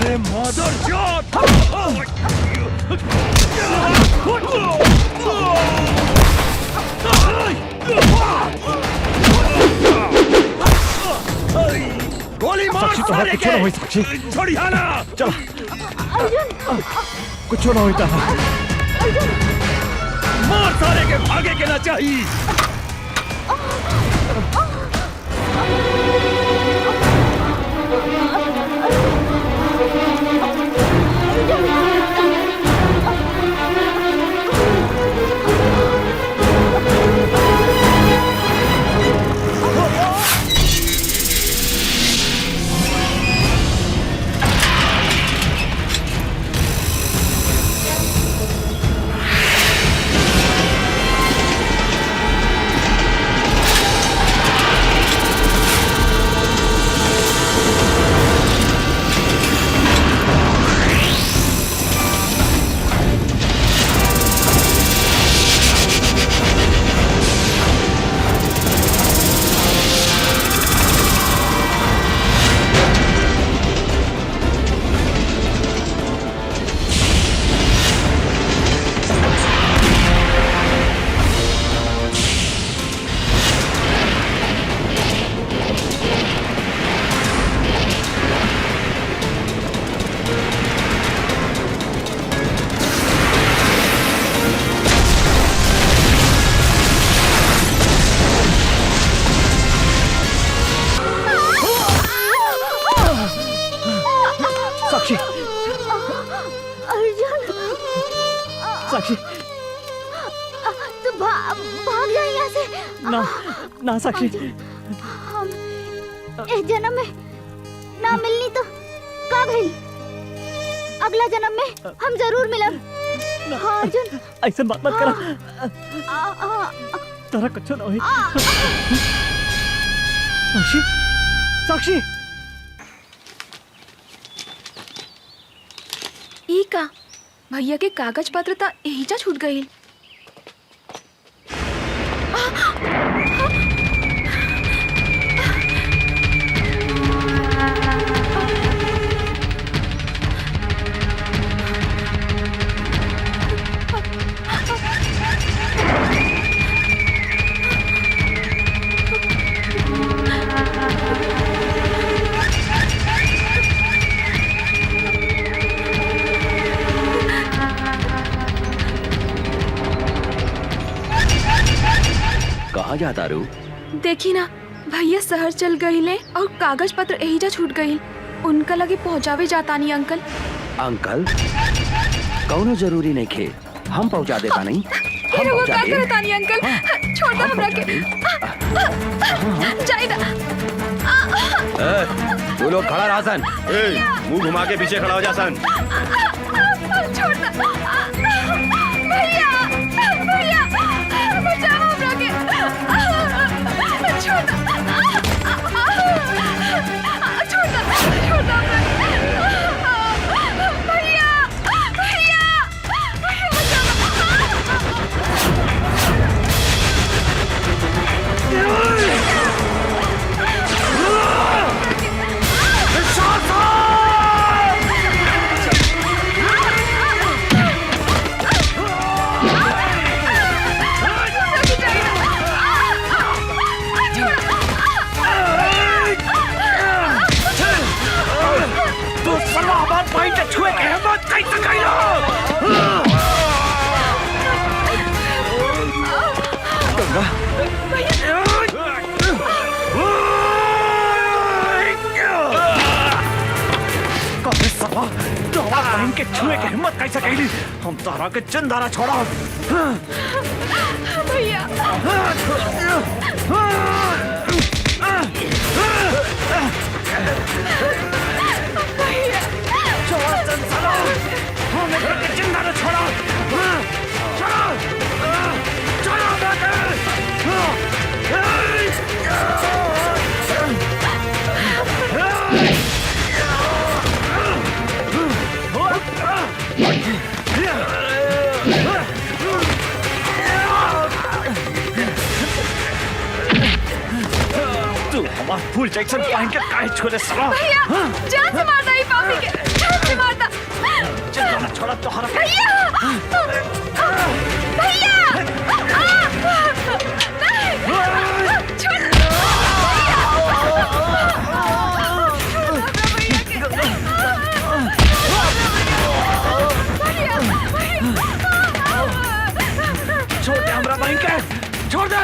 रे मदर चोद। गोली मार साक्षी तो सारे कुछ ना के। हुई साक्षी। छोड़िया ना। चल कुछ ना होता है। मार सारे के, भागे के ना चाहिए। साक्षी साक्षी तू भाग जा यहाँ से। ना ना साक्षी, हम इस जन्म में ना मिलनी तो का भइल, अगला जन्म में हम जरूर मिलब। हाँ अर्जुन, ऐसे बात मत करा। तारा कुछ ना होई। साक्षी साक्षी ई का भैया के कागज पत्र ता एहिजा छूट गई। कहाँ जाता रू? देखी ना भैया शहर चल गईले और कागज पत्र एहिजा छूट गई। उनका लगे पहुँचावे जाता नहीं अंकल। अंकल कौनो जरूरी नहीं खे, हम पहुँचा देता नहीं। फिर वो क्या करता नहीं अंकल? छोड़ दो हमरा के। जाइदा। तू लोग खड़ा रहा सन। मुंह घुमा के पीछे खड़ा हो जा सन। छोड़ दो। भैया भैया बचाओ हमरा के। छोड़ दो। छोड़ दो हमरा के। भैया भैया छुए के हिम्मत कैसे कइलो? गंगा कबे सवा तो हमारा बहन के छुए के हिम्मत कैसे कइली? हम तारा के चिंदारा छोड़ा। भैया छोड़ा संसारा, हमें के चिंदारा छोड़ा। छोड़ा छोड़ा तू हमारा फुल जैक्सन पहन के काहे छोड़े सला? भैया जान से मारता ही पापी के। जान से मारता। चिंदारा छोड़ा तो हरा। भैया भैया छोड़ दे हमरा बहन के, छोड़ दे।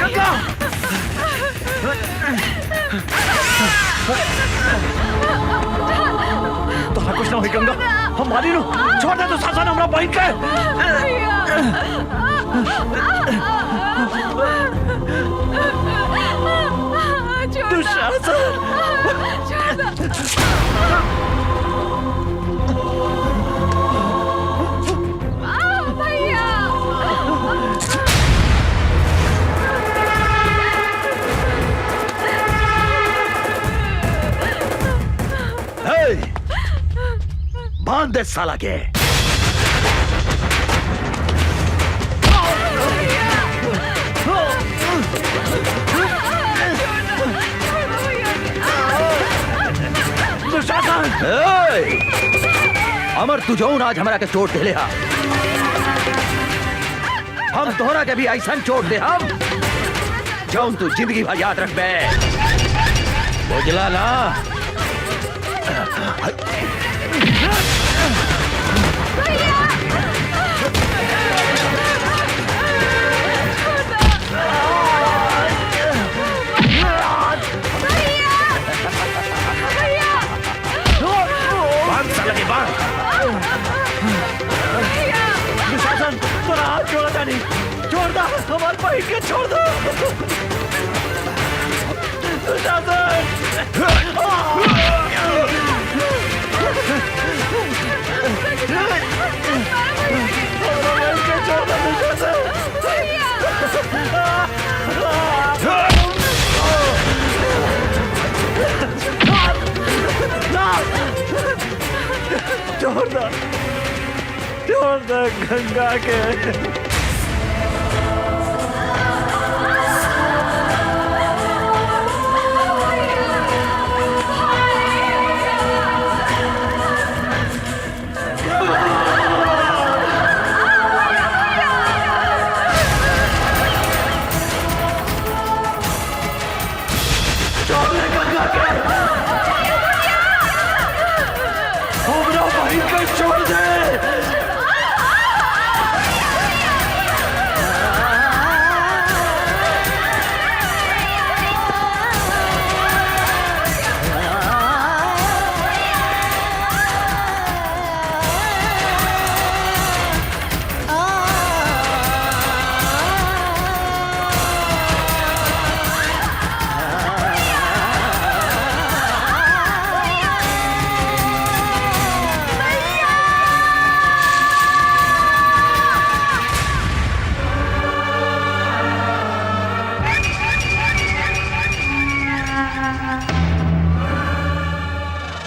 गंगा तोहरा कुछ ना हुई गंगा, हम मारी लो। छोड़ दे तो सासन हमरा बहन के। दुशासन बांध दे साला के। अमर तू जौन आज हमरा के चोट दे ले हा, हम तोहरा के भी ऐसा चोट दे हम जौन तू जिंदगी भर याद रख बे। बुझला ना? दुशासन तोरा हाथ छोड़ा जानी, छोड़ दो हमारे भाई के, छोड़ दो दुशासन। छोड़ दो दुशासन। छोड़ दो गंगा के। हमरा भाई का छोड़ दे।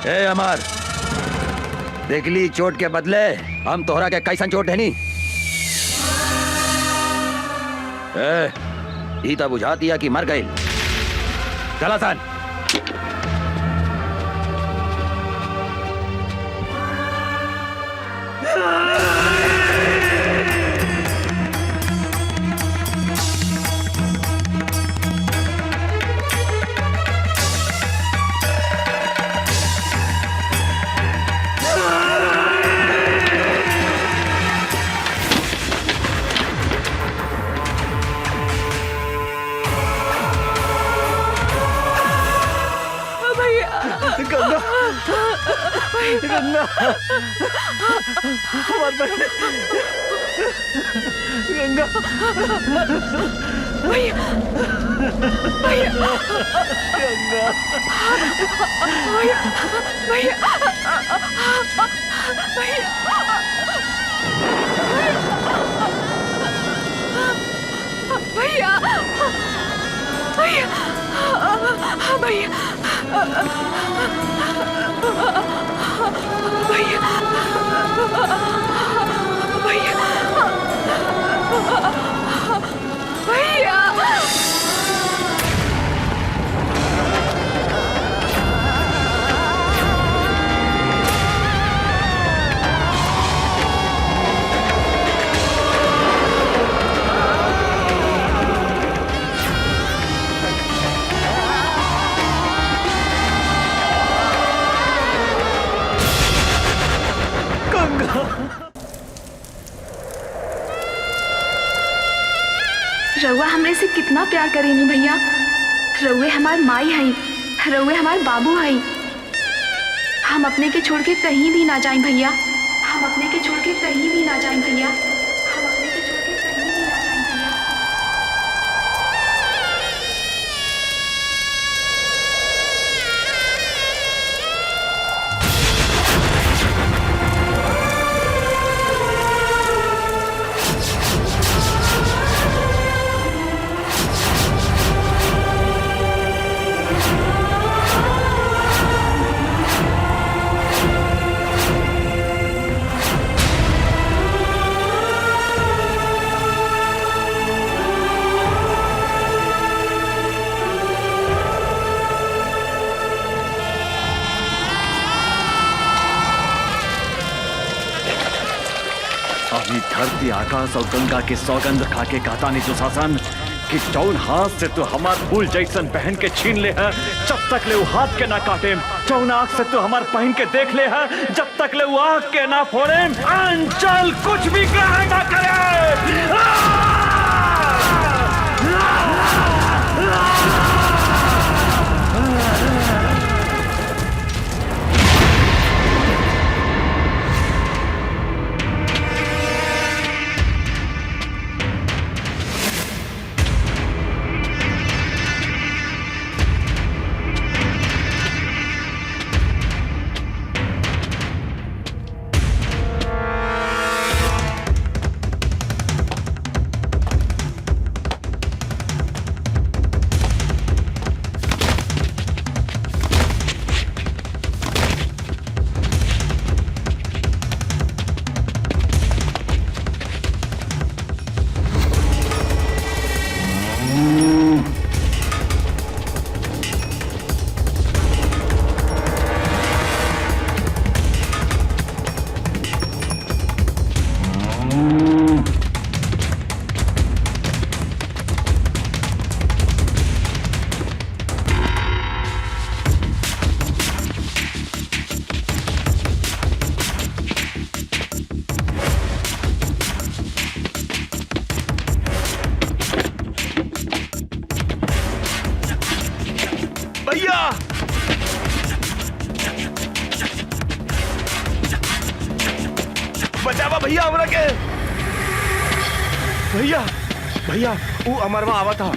ए अमर, देखली चोट के बदले हम तोहरा के कैसन चोट है नी? ई तो बुझाती है कि मर गई। चला सन। गंगा हमार बहन गंगा भैया भैया गंगा भैया भैया भैया भैया भैया भैया रउआ हमरे से कितना प्यार करेनी भैया। रउए हमार माई हई, रउए हमार बाबू हई। हम अपने के छोड़ के कहीं भी ना जाएं भैया। हम अपने के छोड़ के कहीं भी ना जाएं भैया। हम अपने के छोड़ के कहीं भी ना जाएं भैया। अभी धरती आकाश और गंगा के सौगंध खा के कहता नहीं दुशासन कि जौन हाथ से तू हमार फूल जैसन पहन के छीन ले है, जब तक ले वो हाथ के ना काटे। जौन आँख से तू हमार पहन के देख ले है, जब तक ले वो आँख के ना फोड़े। अंचल कुछ भी ग्रहण ना करे। भैया बचावा भैया हमरा के। भैया भैया वो अमरवा आवा था।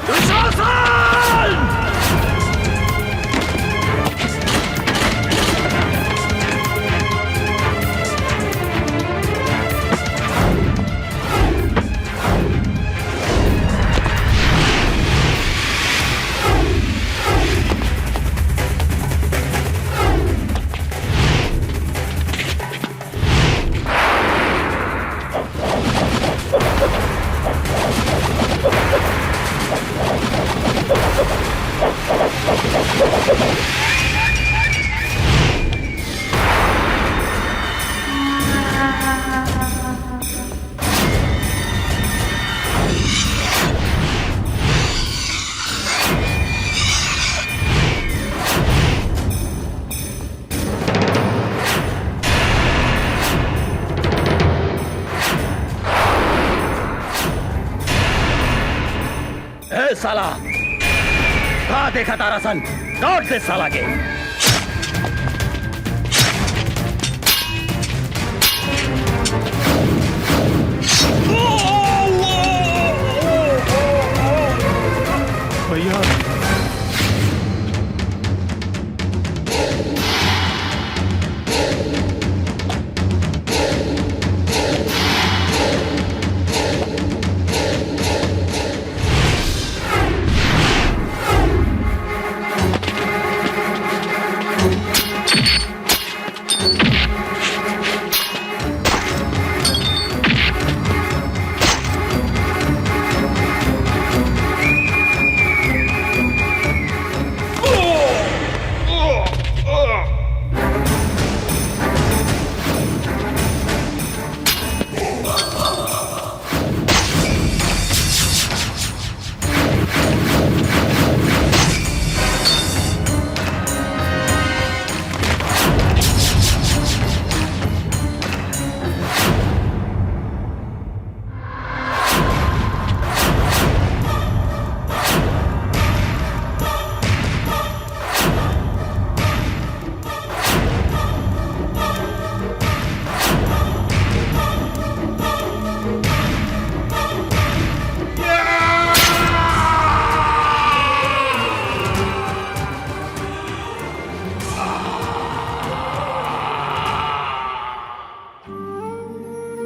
ए साला, कहाँ देखा तारा सन? दौड़ दे साला के। भैया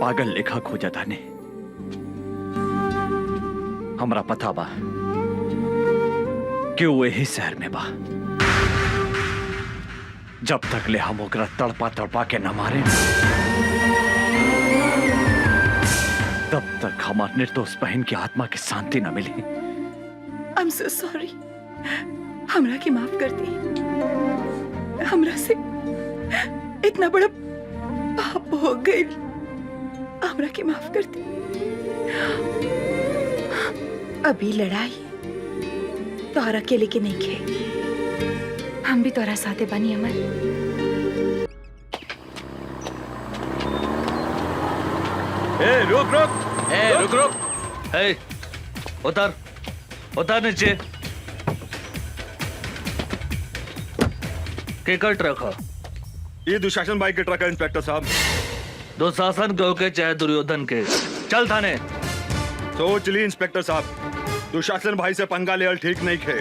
पागल लेखा खोजा थाने हमरा पता बा कि वो यही शहर में बा। जब तक ले हम ओकरा तड़पा तड़पा के न मारे तब तक हमार निर्दोष बहन की आत्मा की शांति न मिली। आई एम सो सॉरी, हमरा की माफ कर दी। हमरा से इतना बड़ा पाप हो गई, हमरा की माफ कर दी। अभी लड़ाई तोहरा अकेले के नहीं खे, हम भी तोहरा साथे बनी अमर। ए रुक रुक, ए रुक रुक, ए उतर उतर नीचे। केकर ट्रक है? ये दुशासन भाई के ट्रक है इंस्पेक्टर साहब। दुशासन के होके चाहे दुर्योधन के, चल थाने। सोच ली इंस्पेक्टर साहब, दुशासन भाई से पंगा लेवल ठीक नहीं खे।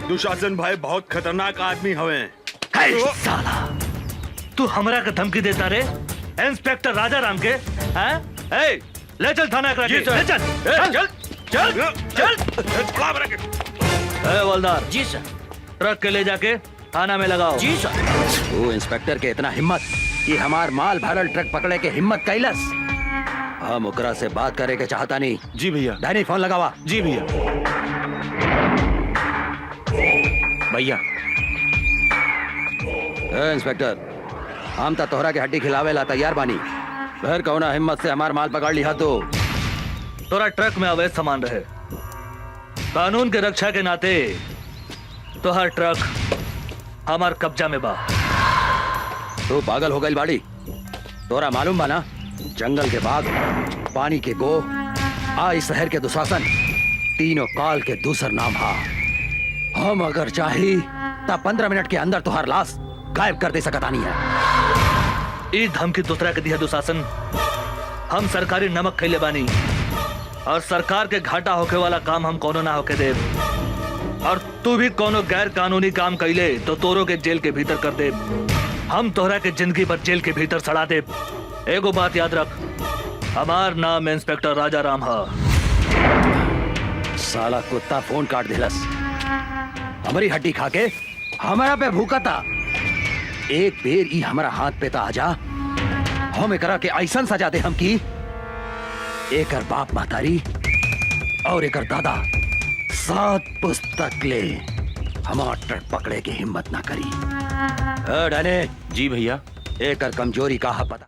दुशासन भाई बहुत खतरनाक आदमी हवे। साला तू हमरा के धमकी देता रे इंस्पेक्टर राजा राम के? हैं? ए ले चल थाना करा के, ले चल चल चल चल। ए हवलदार जी सर। ट्रक के ले जाके थाना में लगाओ। जी सर। वो इंस्पेक्टर के इतना हिम्मत कि हमार माल भरल ट्रक पकड़े के हिम्मत कैलस। हम ओकरा से बात करे के चाहता नहीं। जी भैया। डैनी फोन लगावा। जी भैया। भैया इंस्पेक्टर, हम तो तोहरा के हड्डी खिलावे ला तैयार बानी। फिर कौना हिम्मत से हमार माल पकड़ लिया तो? तोरा ट्रक में अवैध सामान रहे, कानून के रक्षा के नाते तोहर ट्रक हमार कब्जा में बा। तू पागल हो गई बाड़ी? तोरा मालूम बा ना, जंगल के बाघ, पानी के गो, आई शहर के दुशासन, तीनों काल के दूसर नाम हा। हम अगर चाही तब 15 मिनट के अंदर तुहार लाश गायब कर दे सकता नहीं है। ई धमकी दूसरा के दिया दुशासन। हम सरकारी नमक खैले बानी और सरकार के घाटा होके वाला काम हम कोनो ना होके दे। और तू भी कोनो गैर कानूनी काम कैले तो तोरो के जेल के भीतर कर दे। हम तोहरा के जिंदगी पर जेल के भीतर सड़ा दे। एगो बात याद रख, हमार नाम इंस्पेक्टर राजा राम है। साला कुत्ता फोन काट दिलस, हमारी हड्डी खा के हमारा पे भूखा था। एक बेर ई हमारा हाथ पे ता आजा, हम एकरा के ऐसन सजा दे हम की एकर बाप महतारी और एकर दादा 7 पुस्तक ले हमार ट्रक पकड़े के हिम्मत ना करी। डने जी भैया। एकर कमजोरी का है पता।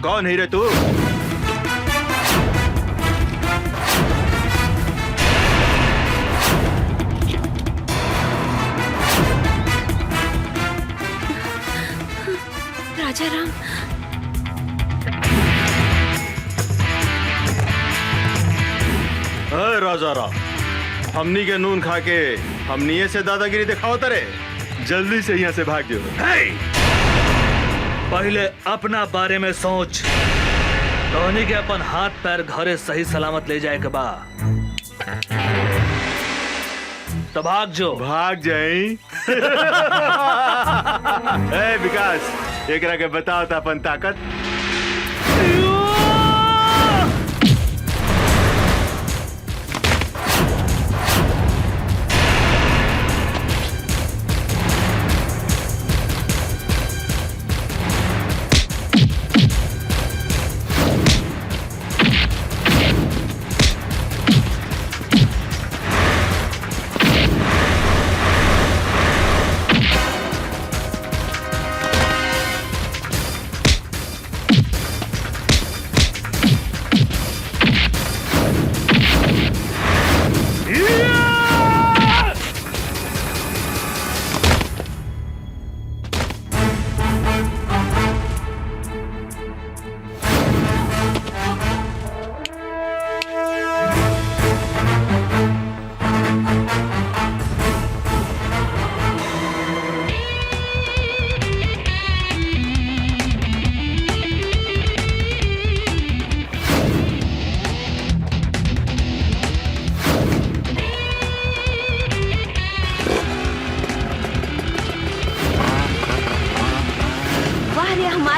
कौन है रे तू? राजा राम, राजा राम, हमनी के नून खा के हमनी से दादागिरी दिखाओ तरे। जल्दी से यहाँ से भाग जाओ। पहले अपना बारे में सोच। धोनी के अपन हाथ पैर घरे सही सलामत ले जाए के बा तो भाग जो। भाग जाई। ए विकास, एकरा के बताओ था अपन ताकत।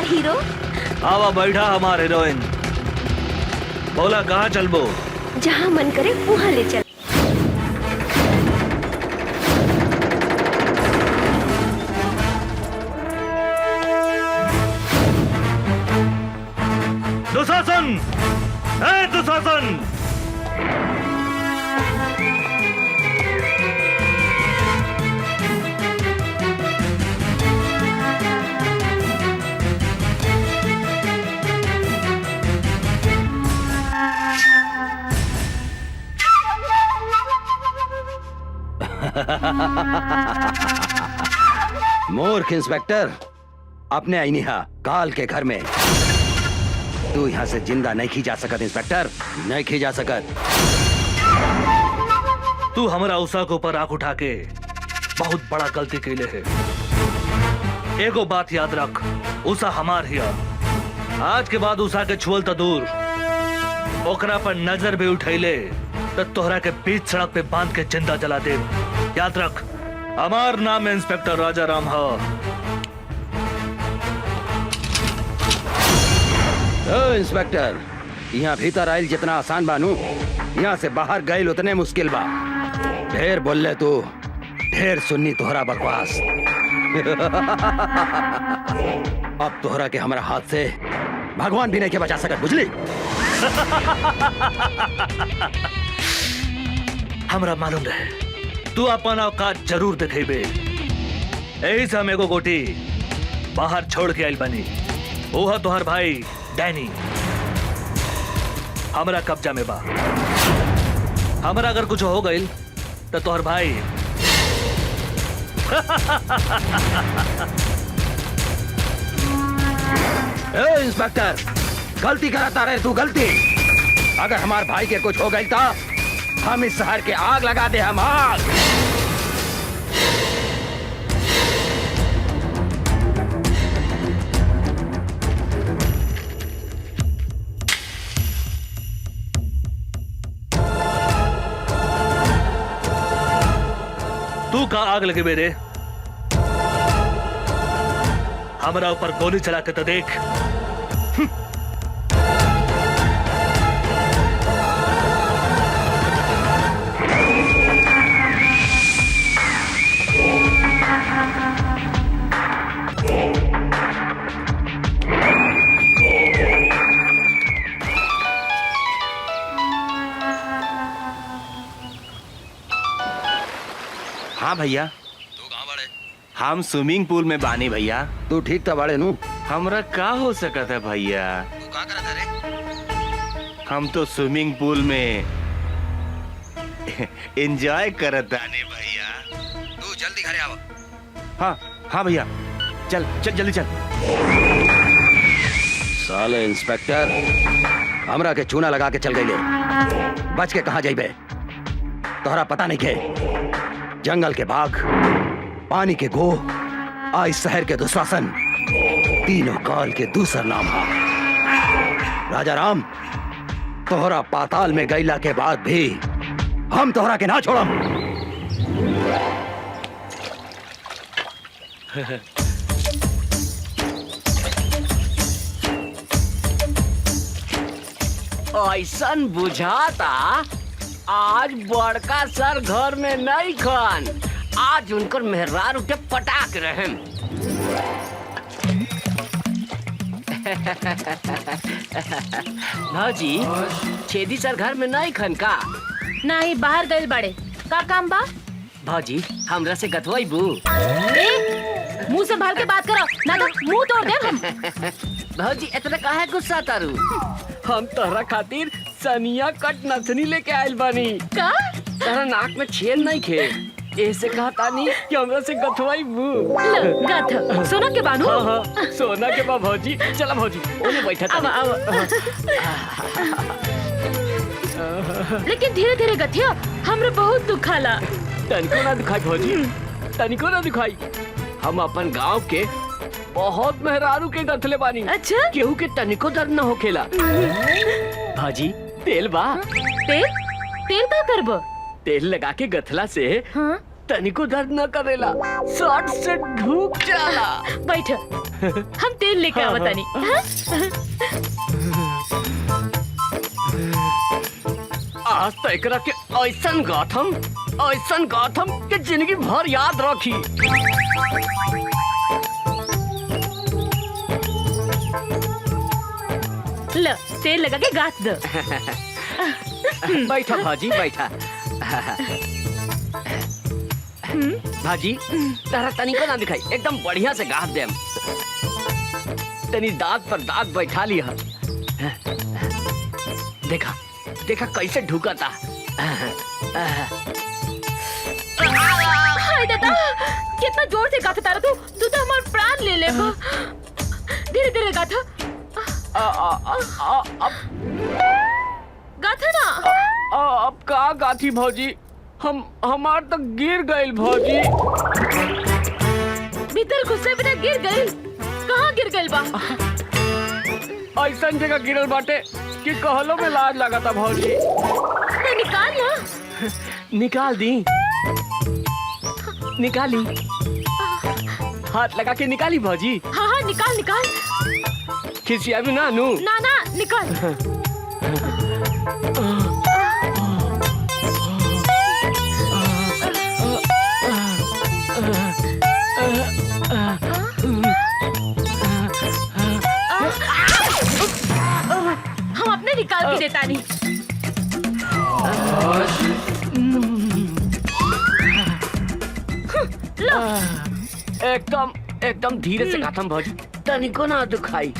हीरो। आवा बैठा हमारे हीरोइन। बोला कहाँ चलबो? जहाँ मन करे वहाँ ले चल। दुशासन, दुशासन, मूर्ख इंस्पेक्टर, अपने आईनिहा काल के घर में तू यहाँ से जिंदा नहीं खी जा सकत। इंस्पेक्टर, नहीं खी जा सकत। तू हमारा उषा के ऊपर आंख उठा के बहुत बड़ा गलती कैले है। एगो बात याद रख, उषा हमार हिया। आज के बाद उषा के छुअल तो दूर, ओकरा पर नजर भी उठैले तो तोहरा के बीच सड़क पे बांध के जिंदा जला दे। याद रख, हमार नाम इंस्पेक्टर राजा राम है। इंस्पेक्टर, यहाँ भीतर आयल जितना आसान बानू, यहाँ से बाहर गए उतने मुश्किल बा। ढेर बोल तू, ढेर सुन्नी तोहरा बकवास। अब तोहरा के हमारा हाथ से भगवान भी नहीं के बचा सकत, बुझली? हमरा मालूम रहे तू अपन औकात जरूर दिखेबे। यही से हम एगो गोटी बाहर छोड़ के आइल बनी। ओह तोहर भाई डैनी। हमरा कब्जा में बा। हमरा अगर कुछ हो गई तो तोहर भाई ए इंस्पेक्टर, गलती कराता रहे तू, गलती। अगर हमार भाई के कुछ हो गई तो हम इस शहर के आग लगा दे, हम आग। तू का आग लगे मेरे? हमारा ऊपर गोली चला के तो देख। हाँ भैया। तू कहाँ बड़े? हम स्विमिंग पूल में बानी भैया। तू ठीक था बड़े नू? हमरा का हो सकता है भैया? तू कहाँ करता रे? हम तो स्विमिंग पूल में एंजॉय करत आने भैया। तू जल्दी घरे आओ। हाँ हाँ भैया, चल चल जल्दी चल। साले इंस्पेक्टर, हमरा के चूना लगा के चल गई ले। बच के कहाँ जाइबे? तोहरा पता नहीं के जंगल के बाघ, पानी के गो, आज शहर के दुशासन, तीनों काल के दूसर नाम है। राजा राम, तोहरा पाताल में गईला के बाद भी हम तोहरा के ना छोड़म। ऐसन बुझाता आज बड़का सर घर में नहीं खन, आज उनकर मेहरार उठे पटाक रहे। भाजी, छेदी सर घर में नहीं खन का? नहीं, बाहर गए बड़े। का काम बा? भाजी, हमरा से गथवाई बू। मुंह संभाल के बात करो, ना तो मुंह तोड़ दे हम। भाजी, इतना काहे गुस्सा तारू? हम तोहरा खातिर सनिया कट नथनी लेके आइल बानी। का? तोहरा नाक में छेद नहीं खे, ऐसे कहता नहीं कि हमरा से गथवाई बू। गथ सोना के बानू? हाँ हाँ, सोना के बा भौजी। चला भौजी, ओने बैठा था। लेकिन धीरे धीरे गथिया, हमरे बहुत दुखाला। तनिको ना दुखाई भौजी, तनिको ना दुखाई। हम अपन गांव के बहुत मेहरारू के गथले बानी। अच्छा? केहू के तनिको दर्द न होखेला। भाजी, तेल बा? तेल? तेल का करबो? तेल लगा के गथला से हाँ? तनिको दर्द न करेला, सट से ढूक जाला। बैठ, हम तेल लेके हाँ, आवतानी। आज तो एकरा के ऐसन गाथम के जिंदगी भर याद रखी। ल, तेल लगा के गाथ दो। बैठा भाजी, बैठा। भाजी, तारा तनिको ना दिखाई, एकदम बढ़िया से गाथ देम। तनी दांत पर दांत बैठा लिया। देखा देखा कैसे ढुकता। हाय दादा, कितना जोर से गाथा तारा तू तो हमारा प्राण ले ले। धीरे धीरे गाथा। गाथा ना। अब का गाथी भौजी, हमार तो गिर गइल भौजी। भीतर घुसे बिना गिर गइल? कहाँ गिर गइल बा? ऐसा जगह गिरल बाटे कि कहलो में लाज लगाता भौजी। तो निकाल ना। निकाल दी, निकाली। हाथ लगा के निकाली भौजी। हाँ हाँ, निकाल निकाल। खिसिया भी ना नू। ना ना, निकाल। हम अपने निकाल के देता नहीं। लो। एकदम धीरे से खत्म भौजी, तनिको ना दुखाई।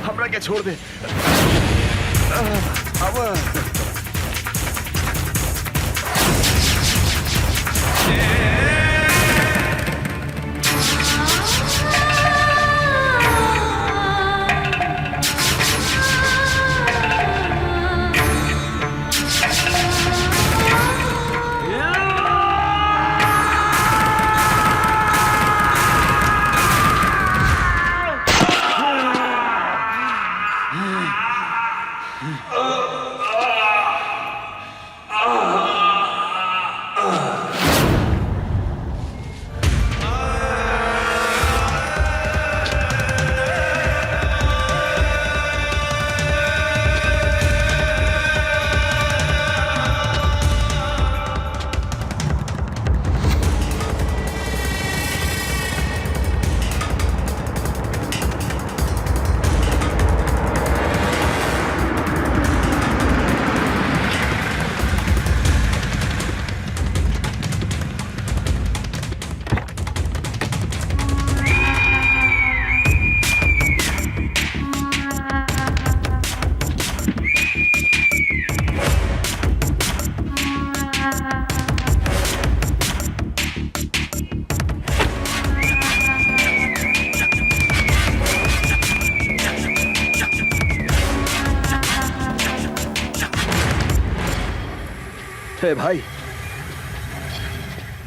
हमरा के छोड़ दे। हे भाई,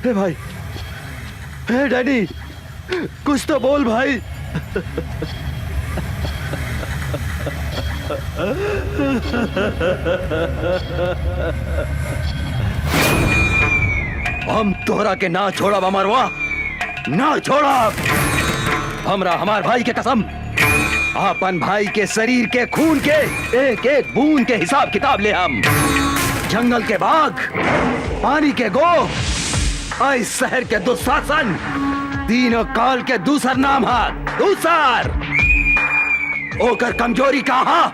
हे भाई, हे डैडी, कुछ तो बोल भाई। हम तोहरा के ना छोड़ा अमरवा, ना छोड़ा। हमरा हमार भाई के कसम, अपन भाई के शरीर के खून के एक एक बूंद के हिसाब किताब ले हम। जंगल के बाघ, पानी के गो, इस शहर के दुशासन, तीनों काल के दूसर नाम है दूसर। ओकर कमजोरी कहाँ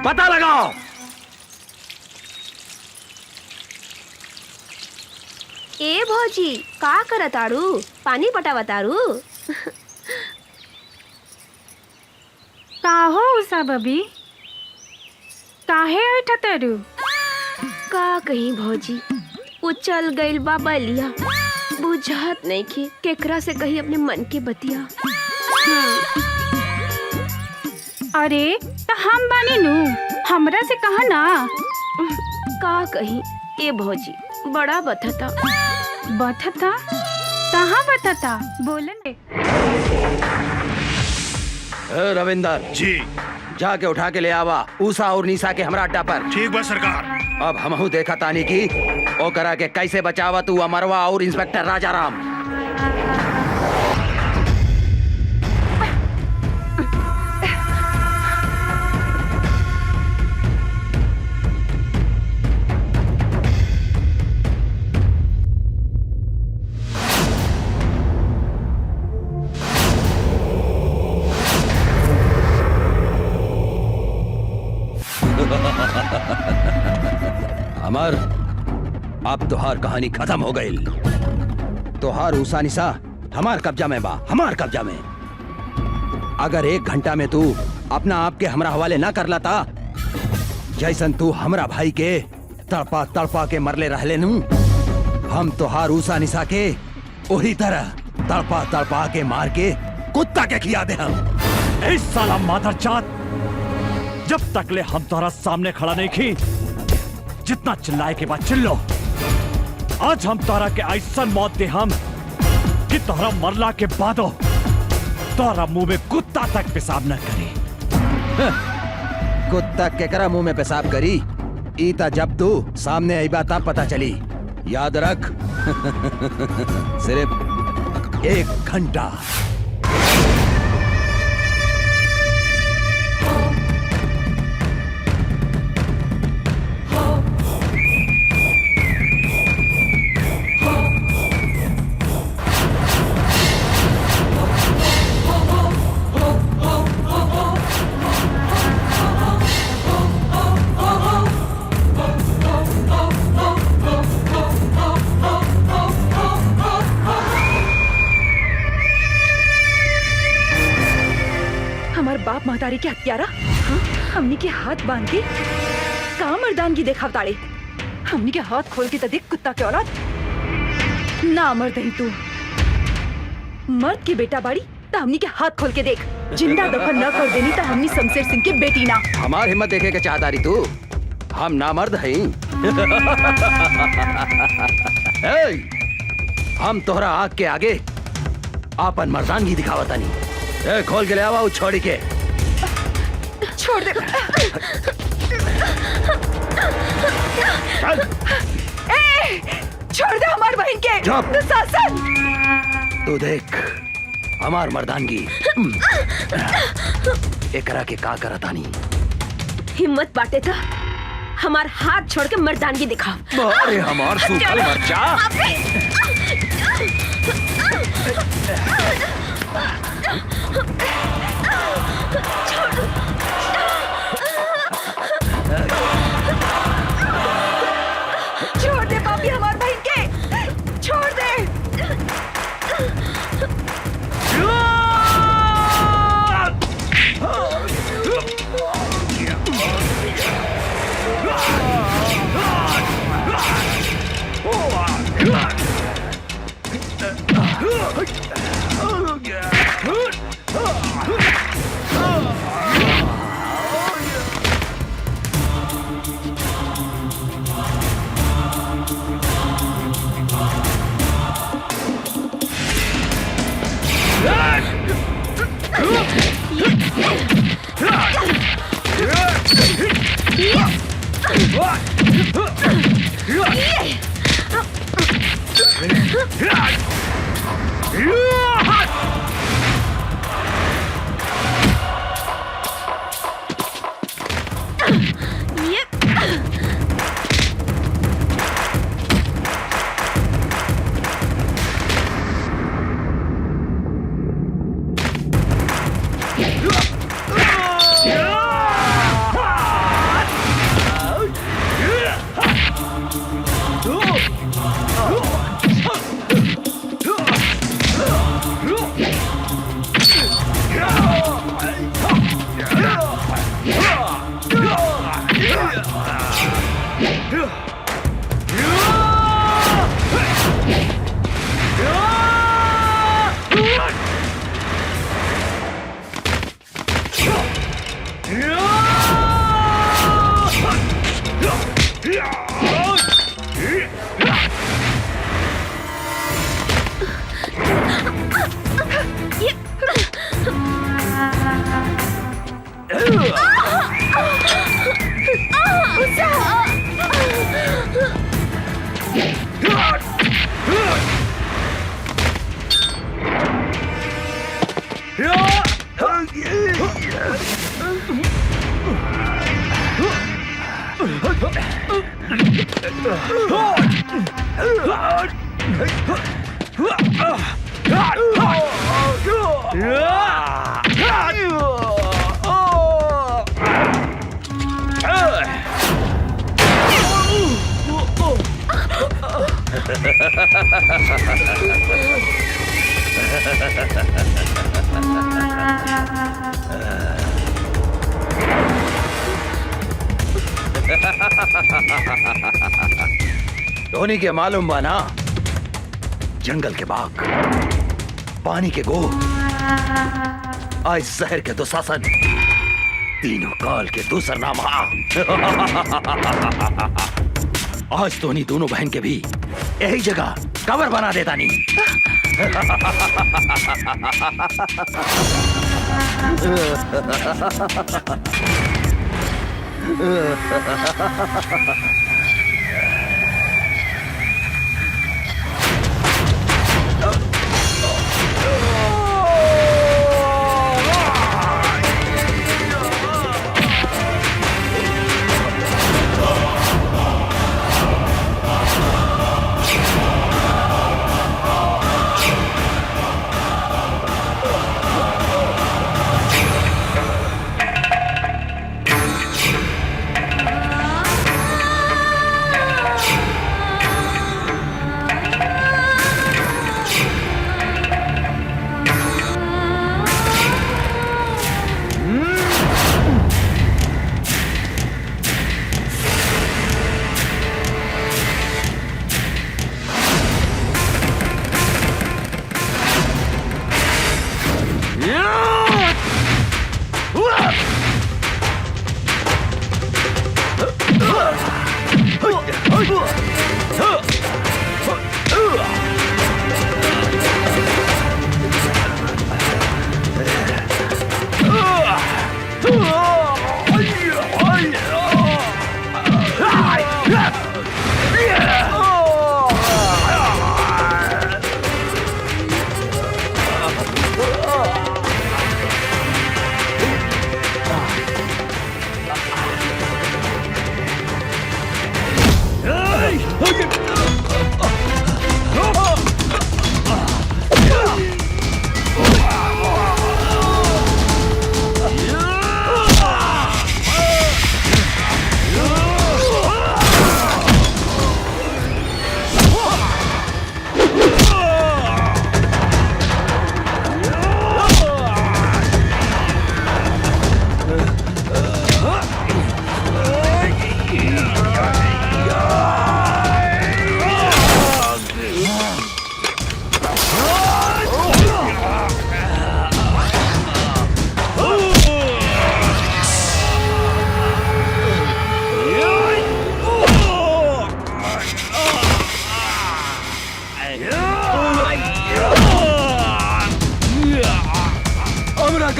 पता लगाओ। ए भौजी का करतारू? पानी पटावतारू? का हो उषा बबी, काहे ऐठतरू? का कहीं भौजी, वो चल गइल बा बलिया, बुझात नहीं कि केकरा से कही अपने मन के बतिया। अरे तो हम बानी नू, हमरा से कहा ना। का कही ए भौजी बड़ा बथता। बथता कहाँ बथता बोले ने। रविंदर जी जाके उठा के ले आवा उषा और निशा के हमरा अड्डा पर। ठीक बा सरकार। अब हमहू देखा तानी की ओ करा के कैसे बचावा तू अमरवा और इंस्पेक्टर राजाराम। अमर अब तोहार कहानी खत्म हो गई। तोहार उषा निशा हमार कब्जा में बा, हमार कब्जा में। अगर 1 घंटा में तू अपना आप के हमरा हवाले ना कर लाता, जैसन तू हमरा भाई के तड़पा तड़पा के मरले रहले नू, हम तोहार उषा निशा के वही तरह तड़पा तड़पा के मार के कुत्ता के खिया दे हम। इस साला मादरजात, जब तक ले हम तोहरा सामने खड़ा नहीं की, जितना चिल्लाए के बाद चिल्लो। आज हम तोहरा के ऐसा मौत दे हम कि तोहरा मरला के बादो तोहरा मुंह में कुत्ता तक पेशाब न करी। कुत्ता केकरा मुंह में पेशाब करी, ईता जब तू सामने आई बात पता चली। याद रख सिर्फ 1 घंटा। बाप महतारी के हत्यारा हमनी के हाथ बांध के का मर्दानगी देखाव ताड़े। हमनी के हाथ खोल के तो देख कुत्ता के औलाद ना मर्द ही तू मर्द की बेटा बाड़ी तो हमनी के हाथ खोल के देख। जिंदा दफन न कर देनी तो हमनी शमशेर सिंह के बेटी ना। हमार हिम्मत देखे के चाहता रही तू, हम ना मर्द हैं। हम तोहरा आग के आगे आपन मर्दानगी दिखावता नहीं। खोल के ले आवा उस छोड़ी के। छोड़ दे। छोड़ दे हमार बहन के। दुशासन तू देख हमार मर्दानगी एकरा के का करतानी। हिम्मत बाटे था हमार हाथ छोड़ के मर्दानगी दिखा। अरे हमार सूखल मर्चा। छोड़ दे पापी हमार बहन के। छोड़ दे। धोनी के मालूम बा ना, जंगल के बाघ, पानी के गो, आज शहर के दुशासन, तीनों काल के दूसर नाम आज धोनी दोनों बहन के भी यही जगह कवर बना देता नहीं।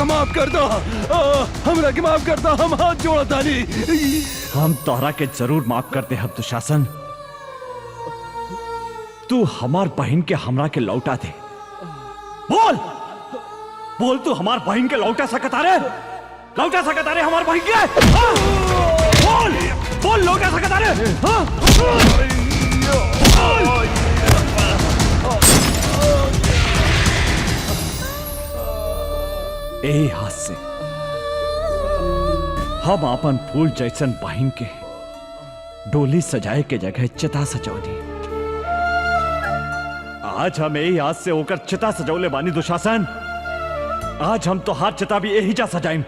माफ कर दो, हमरा के माफ कर दो, हम हाथ जोड़ा तानी। हम तोहरा के जरूर माफ करते हम दुशासन, तू हमार बहन के हमरा के लौटा दे। बोल बोल, तू हमार बहन के लौटा सकता रे? लौटा सकता रे हमार बहन के? बोल बोल, लौटा सकता रे? यही हाथ से हम अपन फूल जैसन बहन के डोली सजाए के जगह चिता सजौली। आज हम यही हाथ से होकर चिता सजौले बानी दुशासन। आज हम तो हाथ चिता भी यही जा सजाइम।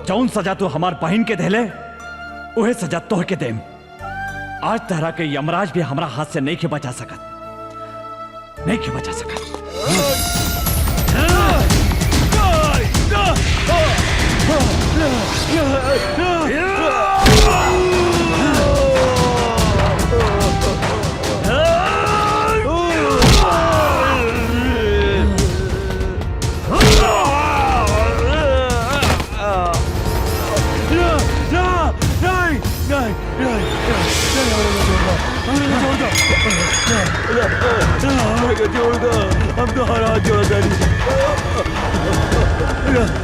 जौन सजा तू हमार बहन के देले उहे सजा तोह के देम। आज तरह के यमराज भी हमारा हाथ से नहीं के बचा सकत, नहीं के बचा सकत। जोड़ दो, हम तो हर हाथ जोड़ा Yeah.